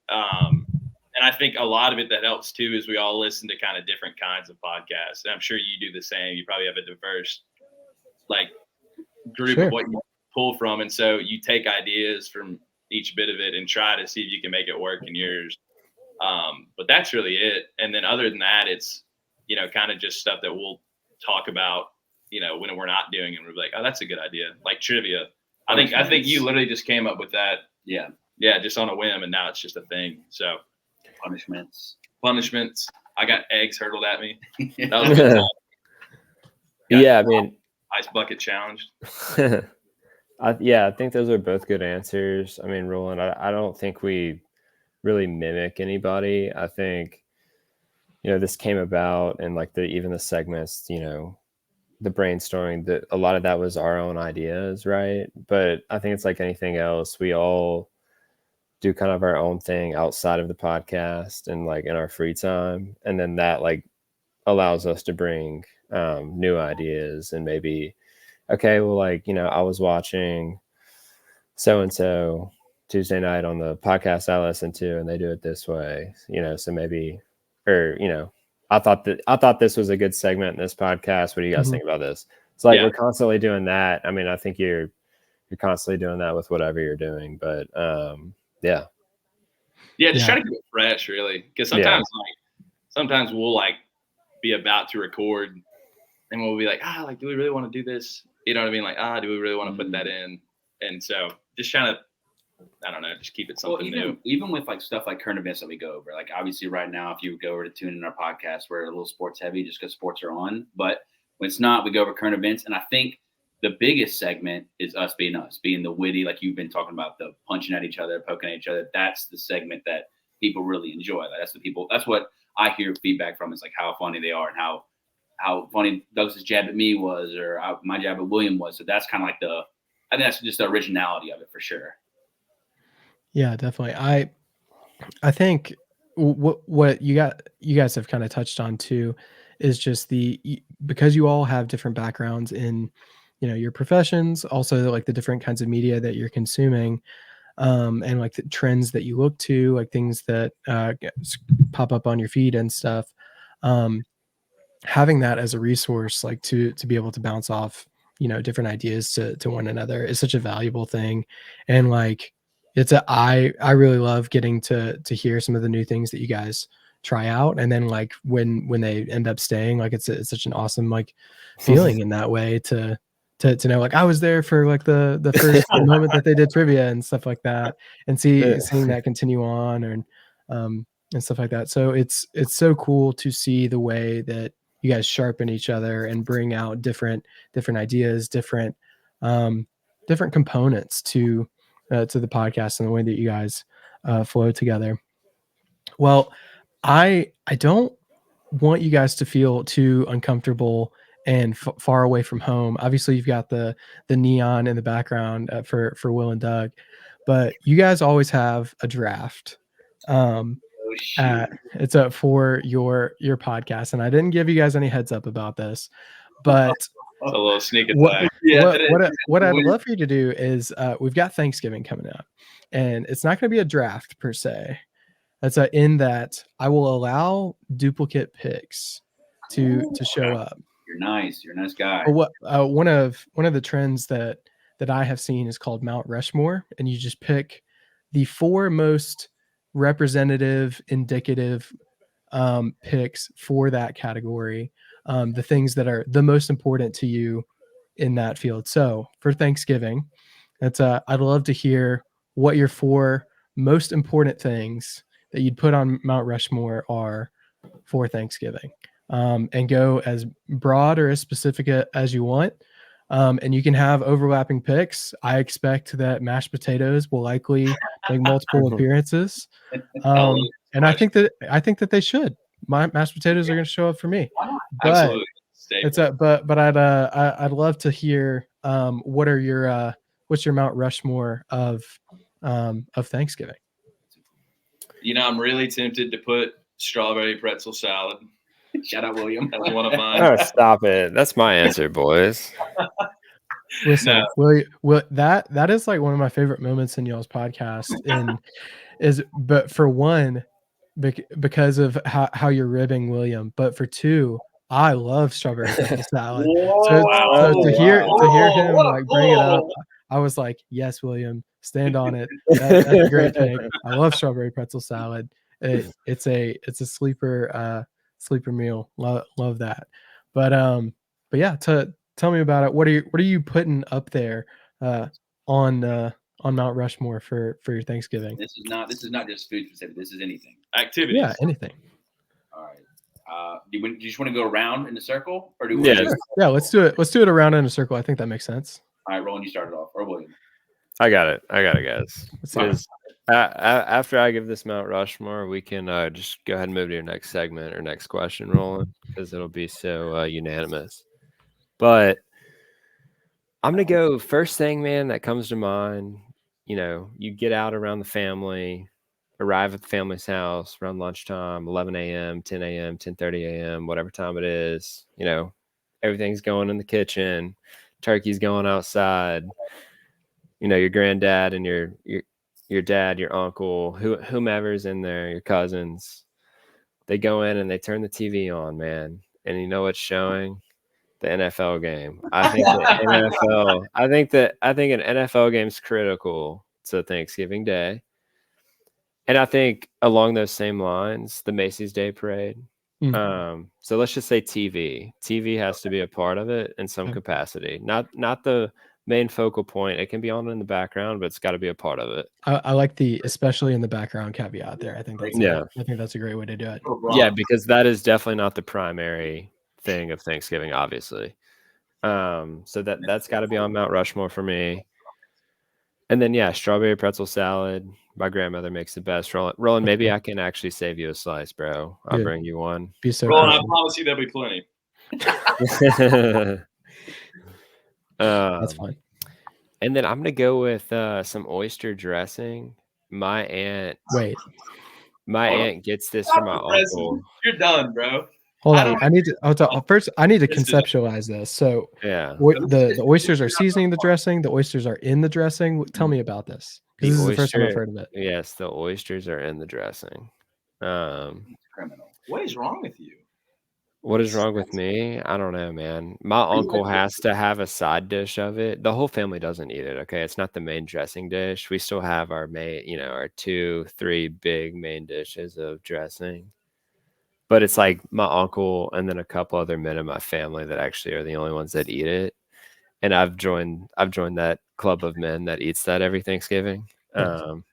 and I think a lot of it that helps too is we all listen to kind of different kinds of podcasts. And I'm sure you do the same. You probably have a diverse like group of what you pull from, and so you take ideas from each bit of it and try to see if you can make it work in yours. But that's really it. And then other than that, it's kind of just stuff that we'll talk about when we're not doing it, and we're like, oh, that's a good idea, like trivia. I think you literally just came up with that. Yeah, just on a whim, and now it's just a thing. So punishments. I got eggs hurtled at me. That was a good time. Yeah, I mean, ice bucket challenge. I think those are both good answers. I mean, Roland, I don't think we really mimic anybody. I think, this came about and like even the segments, the brainstorming, a lot of that was our own ideas, right? But I think it's like anything else. We all do kind of our own thing outside of the podcast and like in our free time. And then that like allows us to bring new ideas and maybe, okay, well, like, I was watching so-and-so Tuesday night on the podcast I listen to, and they do it this way, so maybe, or, I thought this was a good segment in this podcast. What do you guys think about this? It's like, we're constantly doing that. I mean, I think you're constantly doing that with whatever you're doing, but just try to keep it fresh, really, because sometimes we'll like be about to record and we'll be like, like, do we really want to do this? You know what I mean? Like, do we really want to put that in? And so just trying to, I don't know, just keep it something new. Even with like stuff like current events that we go over, like obviously right now, if you go over to tune in our podcast, we're a little sports heavy just because sports are on. But when it's not, we go over current events. And I think the biggest segment is us being the witty, like you've been talking about, the punching at each other, poking at each other. That's the segment that people really enjoy. Like, that's what I hear feedback from, is like how funny they are and how funny Doug's jab at me was, or my jab at William was. So that's kind of like I think that's just the originality of it for sure. Yeah, definitely. I think what you guys have kind of touched on too is just because you all have different backgrounds in your professions, also like the different kinds of media that you're consuming, and like the trends that you look to, like things that pop up on your feed and stuff. Having that as a resource, like to be able to bounce off different ideas to one another, is such a valuable thing. And like I really love getting to hear some of the new things that you guys try out, and then like when they end up staying, like it's such an awesome like feeling in that way to know like I was there for like the first moment that they did trivia and stuff like that, and seeing that continue on and stuff like that. So it's so cool to see the way that you guys sharpen each other and bring out different ideas, different components to the podcast and the way that you guys flow together. Well, I don't want you guys to feel too uncomfortable and far away from home. Obviously, you've got the neon in the background for Will and Doug, but you guys always have a draft. It's up for your podcast, and I didn't give you guys any heads up about this, but a little sneak attack. What I'd love for you to do is we've got Thanksgiving coming up, and it's not going to be a draft per se. That's in that I will allow duplicate picks to show up. You're nice. You're a nice guy. But one of the trends that I have seen is called Mount Rushmore, and you just pick the 4 most representative, indicative picks for that category, the things that are the most important to you in that field. So for Thanksgiving, that's I'd love to hear what your 4 most important things that you'd put on Mount Rushmore are for Thanksgiving, and go as broad or as specific as you want. And you can have overlapping picks. I expect that mashed potatoes will likely make multiple appearances. And I think that they should. My mashed potatoes are going to show up for me. But Absolutely. it's but I'd love to hear what are your what's your Mount Rushmore of Thanksgiving? I'm really tempted to put strawberry pretzel salad. Shout out, William. That's one of mine. Oh, stop it. That's my answer, boys. Listen, Will, that is like one of my favorite moments in y'all's podcast, but for one, because of how you're ribbing William, but for 2, I love strawberry pretzel salad. So to hear him like bring it up, I was like, yes, William, stand on it. That's a great pick. I love strawberry pretzel salad. It's a sleeper meal. Love that. But yeah, tell me about it. What are you putting up there on Mount Rushmore for your Thanksgiving? This is not just food specific. This is anything. Activities. Yeah, anything. All right. Do you just want to go around in a circle, or do we? Yeah, let's do it. Let's do it around in a circle. I think that makes sense. All right, Roland, you started off, or William. I got it, guys. After I give this Mount Rushmore, we can just go ahead and move to your next segment or next question, Roland, because it'll be so unanimous. But I'm going to go first thing, man, that comes to mind. You get out around the family, arrive at the family's house around lunchtime, 11 a.m., 10 a.m., 10:30 a.m., whatever time it is. Everything's going in the kitchen. Turkey's going outside. Your granddad and your dad, your uncle, whomever's in there, your cousins, they go in and they turn the TV on, man. And you know what's showing? The NFL game. I think an NFL game's critical to Thanksgiving Day. And I think along those same lines, the Macy's Day Parade. So let's just say TV. TV has to be a part of it in some capacity. Not the main focal point. It can be on in the background, but it's got to be a part of it. I like the especially in the background caveat there. I think that's a great way to do it. Yeah, because that is definitely not the primary thing of Thanksgiving, obviously. So that's got to be on Mount Rushmore for me. And then strawberry pretzel salad. My grandmother makes the best. Roland, maybe I can actually save you a slice, bro. I'll bring you one. Be so Roland, I promise you there'll be plenty. That's fine. And then I'm gonna go with some oyster dressing. My aunt gets this from my uncle. You're done, bro. Hold on. I need to conceptualize this. So the oysters are seasoning the dressing. The oysters are in the dressing. Tell me about this. This is the first time I've heard of it. Yes, the oysters are in the dressing. Criminal. What is wrong with you? What is wrong with me? I don't know, man. My uncle has to have a side dish of it. The whole family doesn't eat it. Okay, it's not the main dressing dish. We still have our main, our 2-3 big main dishes of dressing. but it's like my uncle and then a couple other men in my family that actually are the only ones that eat it. And I've joined that club of men that eats that every Thanksgiving. Can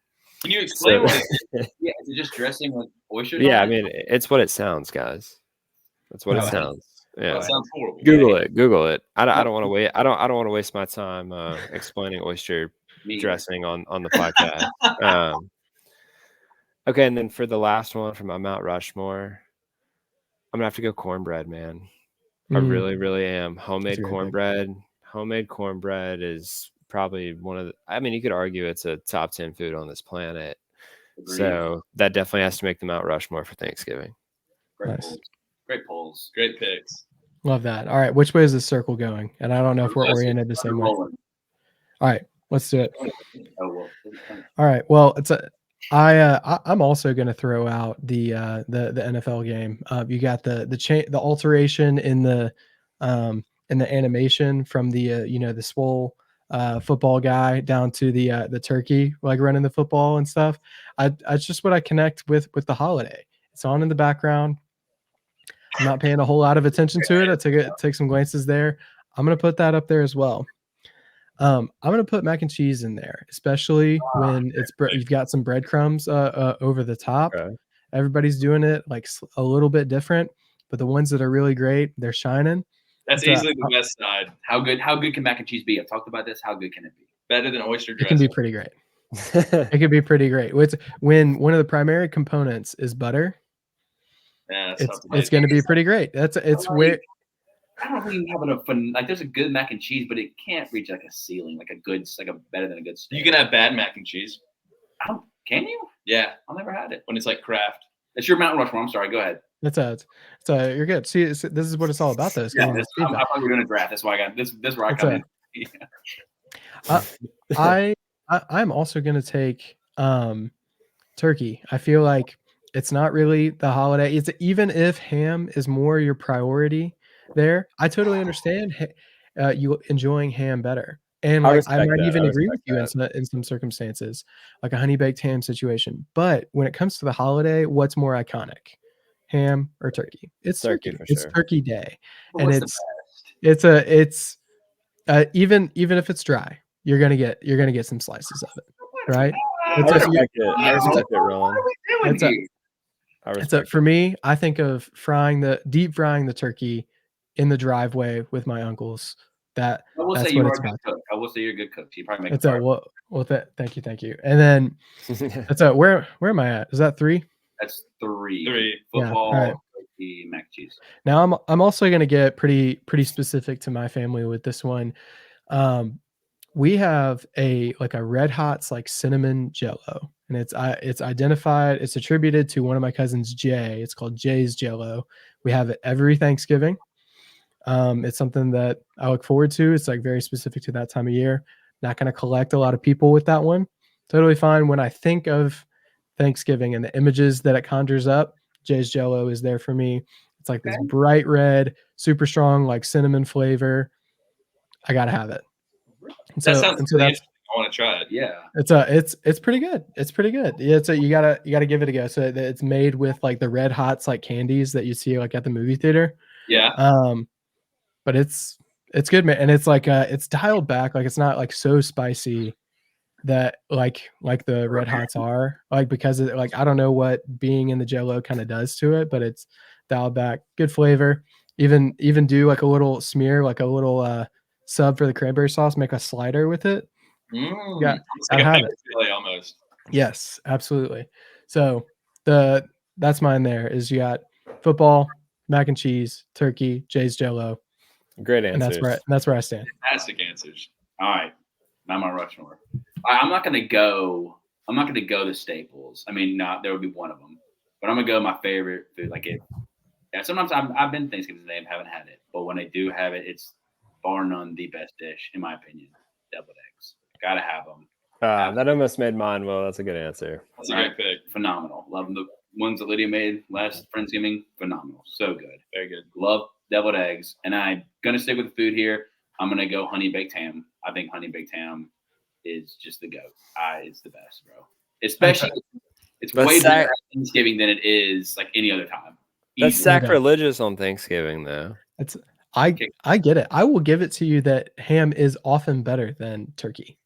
you explain what it is? Yeah, is it just dressing with oysters? Yeah, I on it? mean, it's what it sounds, guys. That's what it Oh, sounds. Yeah. That sounds horrible. Google it. I don't want to wait. I don't want to waste my time explaining oyster Me either. dressing on the podcast. Okay, and then for the last one from my Mount Rushmore, I'm gonna have to go cornbread, man. I really, really am. Homemade cornbread is probably one of the, I mean, you could argue it's a top 10 food on this planet. Agreed. So that definitely has to make the Mount Rushmore for Thanksgiving. Great Nice. polls. Great polls. Great picks. Love that. All right, which way is this circle going? And I don't know if we're Let's oriented the same way. All rolling. right, let's do it. Oh, well. All right. Well, I'm also going to throw out the NFL game. You got the alteration in the animation from the swole football guy down to the turkey like running the football and stuff. It's just what I connect with the holiday. It's on in the background. I'm not paying a whole lot of attention to it. I took some glances there. I'm going to put that up there as well. I'm going to put mac and cheese in there, especially when you've got some breadcrumbs over the top. Okay. Everybody's doing it like a little bit different, but the ones that are really great, they're shining. That's easily the best side. How good can mac and cheese be? I've talked about this. How good can it be? Better than oyster It dressing. can be pretty great. It can be pretty great. When one of the primary components is butter, Yeah, it's going to be pretty great. It's where. I don't really have enough fun. Like, there's a good mac and cheese, but it can't reach like a ceiling, like a better than a good steak. You can have bad mac and cheese. Can you? Yeah, I've never had it. when it's like Kraft. It's your Mount Rushmore. I'm sorry. Go ahead. You're good. See, this is what it's all about, though. Yeah, I thought we were doing a draft. That's why I got this. This is where I come in. I'm also going to take turkey. I feel like it's not really the holiday. It's even if ham is more your priority there. I totally understand you enjoying ham better. And I might even agree with you in some circumstances, like a honey baked ham situation. But when it comes to the holiday, what's more iconic, ham or turkey? It's turkey. It's sure. Turkey Day, Well, and it's even if it's dry, you're gonna get some slices of it, right? I respect it, Roland. For me, I think of deep frying the turkey in the driveway with my uncles. I will say you're a good cook. I will say you're a good cook. You probably make it. Thank you. And then that's where am I at? Is that 3? That's 3. 3. Football, yeah, right. turkey, mac and cheese. Now I'm also gonna get pretty specific to my family with this one. We have a Red Hot's like cinnamon Jello, and it's identified. It's attributed to one of my cousins, Jay. It's called Jay's Jello. We have it every Thanksgiving. It's something that I look forward to. It's like very specific to that time of year. Not going to collect a lot of people with that one. Totally fine. When I think of Thanksgiving and the images that it conjures up, Jay's Jello is there for me. It's like this bright red, super strong, like cinnamon flavor. I got to have it. That sounds interesting. I want to try it. Yeah. It's pretty good. It's pretty good. Yeah, you gotta give it a go. So it's made with like the Red Hots like candies that you see like at the movie theater. Yeah. But it's good, man. And it's like it's dialed back. Like it's not like so spicy that like the Red Hots are, like, because it, like, I don't know what being in the Jello kind of does to it, but it's dialed back. Good flavor. Even do like a little smear, like a little sub for the cranberry sauce, make a slider with it. Yeah, it's like like a chili almost. Yes, absolutely. So that's mine. There is, you got football, mac and cheese, turkey, Jay's Jello. Great answers. And that's where I stand. Fantastic answers. All right, Mount Rushmore. I'm not gonna go the staples. I mean, there would be one of them, but I'm gonna go my favorite food. Like it. Yeah, sometimes I've been Thanksgiving today and haven't had it, but when I do have it, it's bar none the best dish in my opinion. Deviled eggs. Gotta have them. That almost made mine. Well, that's a good answer. That's a great pick. Phenomenal. Love the ones that Lydia made last Friendsgiving. Phenomenal. So good. Very good. Love deviled eggs. And I'm going to stick with the food here. I'm going to go honey baked ham. I think honey baked ham is just the goat. It's the best, bro. Especially, it's way better at Thanksgiving than it is like any other time. That's Easily. sacrilegious on Thanksgiving, though. I Okay. I get it. I will give it to you that ham is often better than turkey,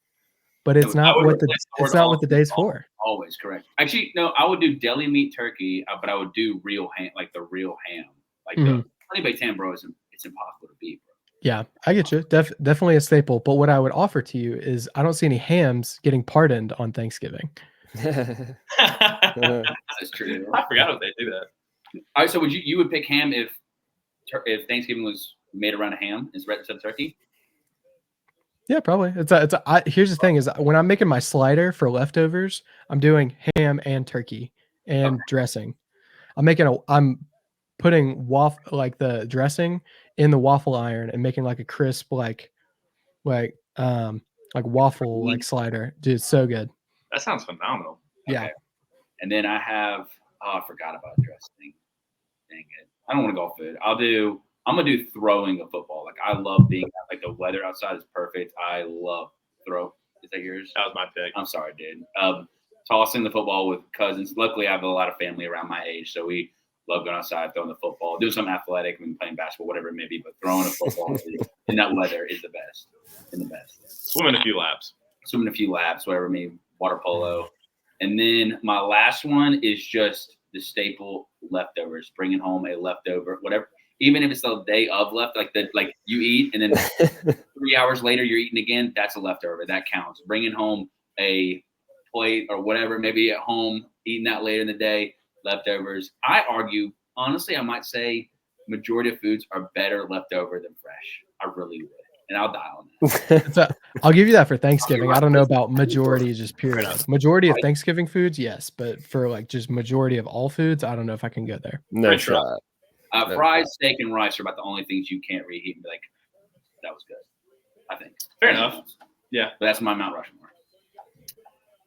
but it's No, I not would what the replace the it's word not what the day's always. for. Always correct. Actually, no, I would do deli meat turkey, but I would do real ham, like the real ham. Like the honey baked ham, bro, it's impossible to beat, bro. Yeah, I get you. Definitely a staple. But what I would offer to you is I don't see any hams getting pardoned on Thanksgiving. That's true. I forgot if they do that. All right, so you would pick ham if Thanksgiving was made around a ham instead of turkey? Yeah, probably. Here's the thing: is when I'm making my slider for leftovers, I'm doing ham and turkey and dressing. I'm putting like the dressing in the waffle iron and making like a crisp like waffle like slider. Dude, it's so good. That sounds phenomenal. Yeah. Okay. And then I forgot about dressing. Dang it. I don't want to go off food. I'm gonna do throwing a football. Like I love being like the weather outside is perfect. I love throw. Is that yours? That was my pick. I'm sorry, dude. Tossing the football with cousins. Luckily, I have a lot of family around my age, so we love going outside, throwing the football, doing something athletic, I mean, playing basketball, whatever it may be. But throwing a football in that weather is the best. In the best. Swimming a few laps, whatever it may be, water polo. And then my last one is just the staple leftovers. Bringing home a leftover, whatever. Even if it's the day of left, like you eat and then 3 hours later you're eating again, that's a leftover. That counts. Bringing home a plate or whatever, maybe at home, eating that later in the day, leftovers. I argue, honestly, I might say majority of foods are better leftover than fresh. I really would. And I'll die on that. I'll give you that for Thanksgiving. I don't know about majority, just period. Majority of Thanksgiving foods, yes. But for like just majority of all foods, I don't know if I can go there. No shot. Fried steak and rice are about the only things you can't reheat and be like, that was good. I think. Fair enough. Yeah. But that's my Mount Rushmore.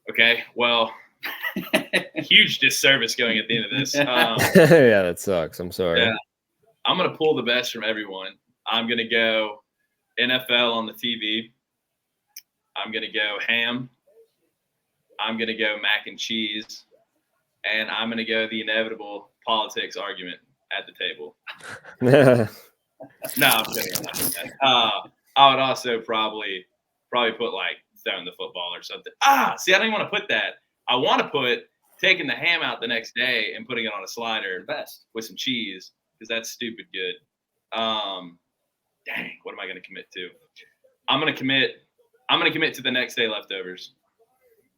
Okay. Well, huge disservice going at the end of this. Yeah, that sucks. I'm sorry. Yeah. I'm going to pull the best from everyone. I'm going to go NFL on the TV. I'm going to go ham. I'm going to go mac and cheese. And I'm going to go the inevitable politics argument at the table. No, I'm kidding. I would also probably put like throwing the football or something. See, I don't even want to put that. I want to put taking the ham out the next day and putting it on a slider with some cheese because that's stupid good. Dang, what am I going to commit to? I'm going to commit to the next day leftovers.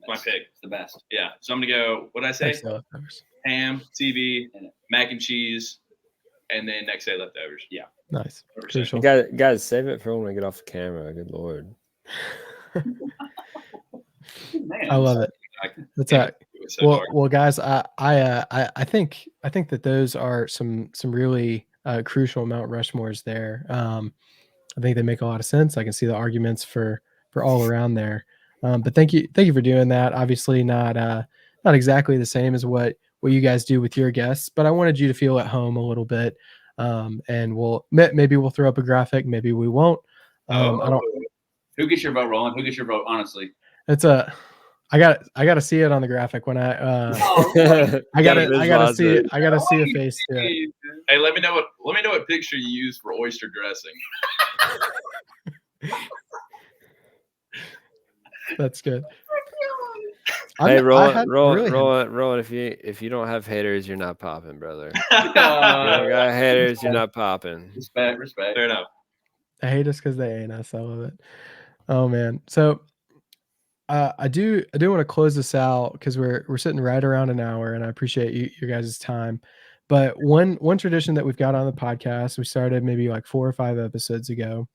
My pick. It's the best. Yeah. So I'm going to go, what did I say? Ham, TV, mac and cheese, and then next day leftovers. Yeah. Nice. You guys, save it for when we get off the camera. Good Lord. Man, I love it. That's right. Well, guys, I think that those are some really crucial Mount Rushmores there. I think they make a lot of sense. I can see the arguments for all around there. But thank you for doing that. Obviously, not exactly the same as what you guys do with your guests, but I wanted you to feel at home a little bit. And maybe we'll throw up a graphic, maybe we won't. Who gets your vote, Roland? Who gets your vote? Honestly, I got to see it on the graphic when I gotta see it. I gotta see a face to it. Hey, let me know what picture you use for oyster dressing. That's good. Hey, Roland, if you don't have haters, you're not popping, brother. You don't got haters, you're not popping. Respect. Fair enough. I hate us because they ain't us. I love it. Oh man. So I do want to close this out because we're sitting right around an hour, and I appreciate your guys' time. But one tradition that we've got on the podcast, we started maybe like 4 or 5 episodes ago,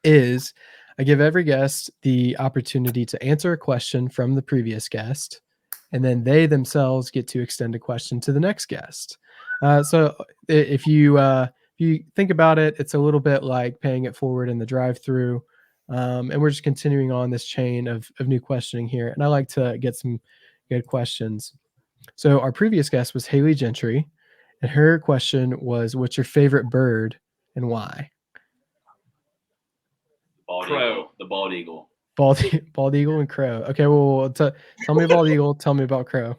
is I give every guest the opportunity to answer a question from the previous guest, and then they themselves get to extend a question to the next guest. So if you think about it, it's a little bit like paying it forward in the drive-through. And we're just continuing on this chain of new questioning here. And I like to get some good questions. So our previous guest was Haley Gentry, and her question was, what's your favorite bird and why? The bald eagle. Bald eagle and crow. Okay, well, tell me bald eagle. Tell me about crow.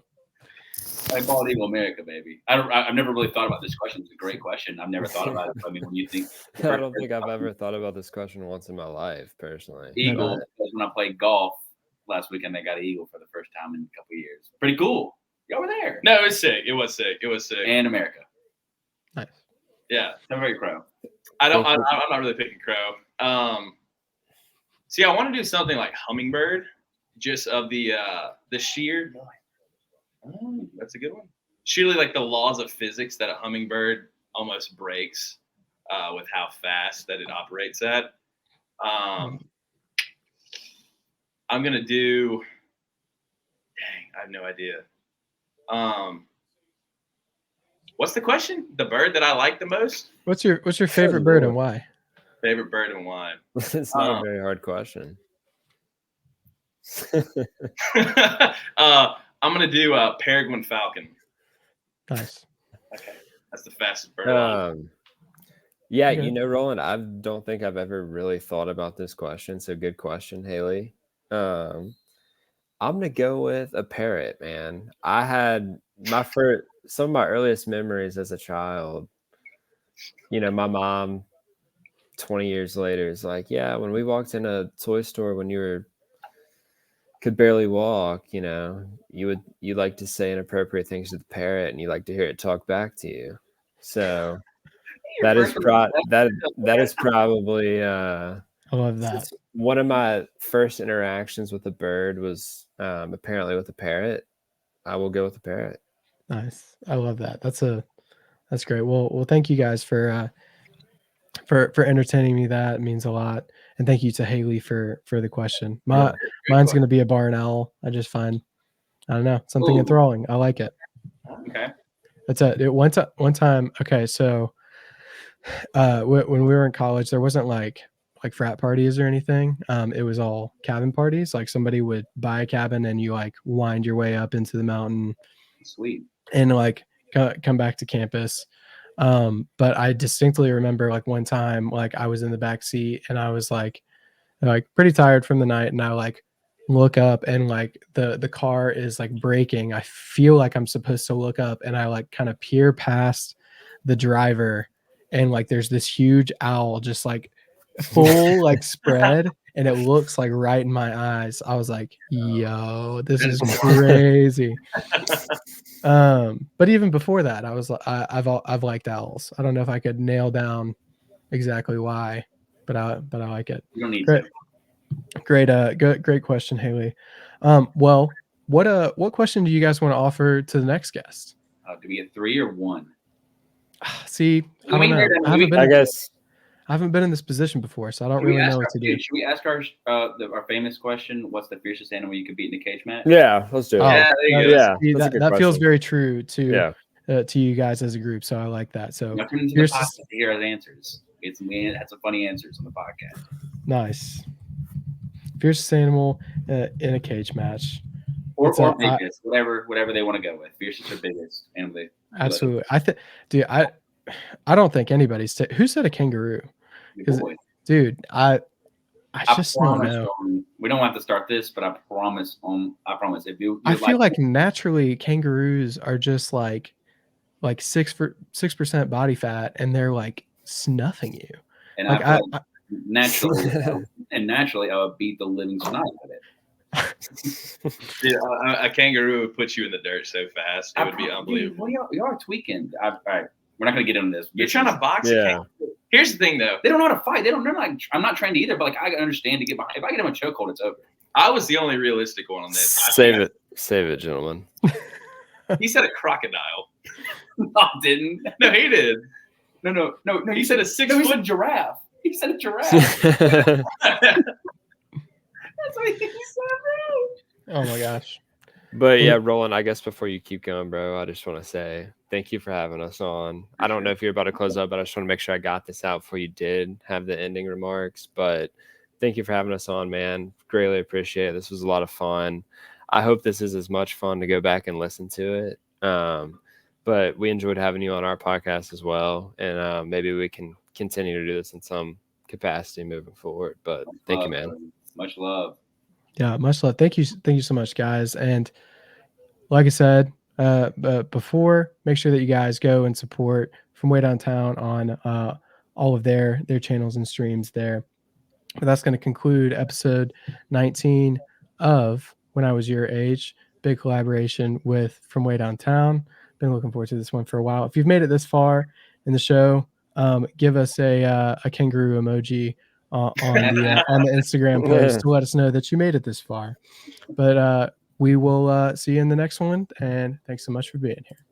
Like Bald Eagle America, baby. I've never really thought about this question. It's a great question. I've never thought about it. I mean, when you think I don't think I've ever thought about this question once in my life, personally. Eagle, But because when I played golf last weekend, they got an eagle for the first time in a couple of years. Pretty cool. Y'all were there. No, it was sick. It was sick. And America. Nice. Yeah. I'm very crow. I'm not really picking crow. See, I want to do something like hummingbird, just of the sheer. Oh, that's a good one. Surely, like the laws of physics that a hummingbird almost breaks with how fast that it operates at. I'm gonna do. Dang, I have no idea. What's the question? The bird that I like the most? What's your favorite bird and why? Favorite bird and why? it's not a very hard question. I'm gonna do peregrine falcon. Nice. Okay, that's the fastest bird. Yeah, Okay. you know, Roland, I don't think I've ever really thought about this question. So good question, Haley. I'm gonna go with a parrot, man. I had some of my earliest memories as a child. You know, my mom 20 years later is like, yeah, when we walked in a toy store when you could barely walk, you know, you like to say inappropriate things to the parrot and you like to hear it talk back to you. So that is probably I love that. one of my first interactions with a bird was apparently with a parrot. I will go with the parrot. Nice. I love that. That's great. Well, thank you guys for entertaining me. That means a lot. And thank you to Haley for the question. Mine's going to be a barn owl. I just find, I don't know, something Ooh. enthralling. I like it. Okay. That's it. One time. Okay. So, when we were in college, there wasn't like frat parties or anything. It was all cabin parties. Like somebody would buy a cabin and you like wind your way up into the mountain Sweet. and like come back to campus. But I distinctly remember like one time, like I was in the back seat and I was like pretty tired from the night, and I like look up and like the car is like braking. I feel like I'm supposed to look up, and I like kind of peer past the driver, and like there's this huge owl just like full like spread, and it looks like right in my eyes. I was like, yo, this is crazy. But even before that, I was I've liked owls. I don't know if I could nail down exactly why, but I like it. You don't need Great. to. Great question, Haley. Well, what question do you guys want to offer to the next guest? Do we get 3 or 1? See, I don't know. I haven't been in this position before, so I don't really know what to do. Should we ask our famous question? What's the fiercest animal you could beat in a cage match? Yeah, let's do it. Yeah, there you go. Yeah, See, that's a good that feels question. very true to Yeah. to you guys as a group. So I like that. So Now tune into the podcast to hear his answers. We had some funny answers on the podcast. nice. Fiercest animal in a cage match. Or biggest, whatever they want to go with. Fiercest or biggest animal. Absolutely. Dude, I don't think anybody's who said a kangaroo? Dude, I just don't know. We don't have to start this, but I promise. If you I feel like naturally kangaroos are just like 6% body fat, and they're like snuffing you. And like naturally, I would beat the living snot out of it. Dude, a kangaroo would put you in the dirt so fast. It would be unbelievable. Well, y'all are tweaking. All right, we're not going to get into this. You're trying to box a kangaroo. Here's the thing, though. They don't know how to fight. They're like, I'm not trained either, but like I understand to get behind. If I get them a chokehold, it's over. I was the only realistic one on this. Save it, gentlemen. He said a crocodile. No, I didn't. No, he did. No. He said a 6 No, he foot said giraffe. He said a giraffe. That's That's what he said, bro. Oh my gosh. But yeah, Roland, I guess before you keep going, bro, I just want to say thank you for having us on. I don't know if you're about to close up, but I just want to make sure I got this out before you did have the ending remarks. But thank you for having us on, man. Greatly appreciate it. This was a lot of fun. I hope this is as much fun to go back and listen to it. But we enjoyed having you on our podcast as well. And maybe we can continue to do this in some capacity moving forward. But thank you, man. Much love. Yeah, much love. Thank you so much, guys. And like I said, But before, make sure that you guys go and support From Way Downtown on all of their channels and streams there. But that's going to conclude episode 19 of When I Was Your Age. Big collaboration with From Way Downtown. Been looking forward to this one for a while. If you've made it this far in the show, give us a kangaroo emoji on the Instagram post to let us know that you made it this far. But we will see you in the next one. And thanks so much for being here.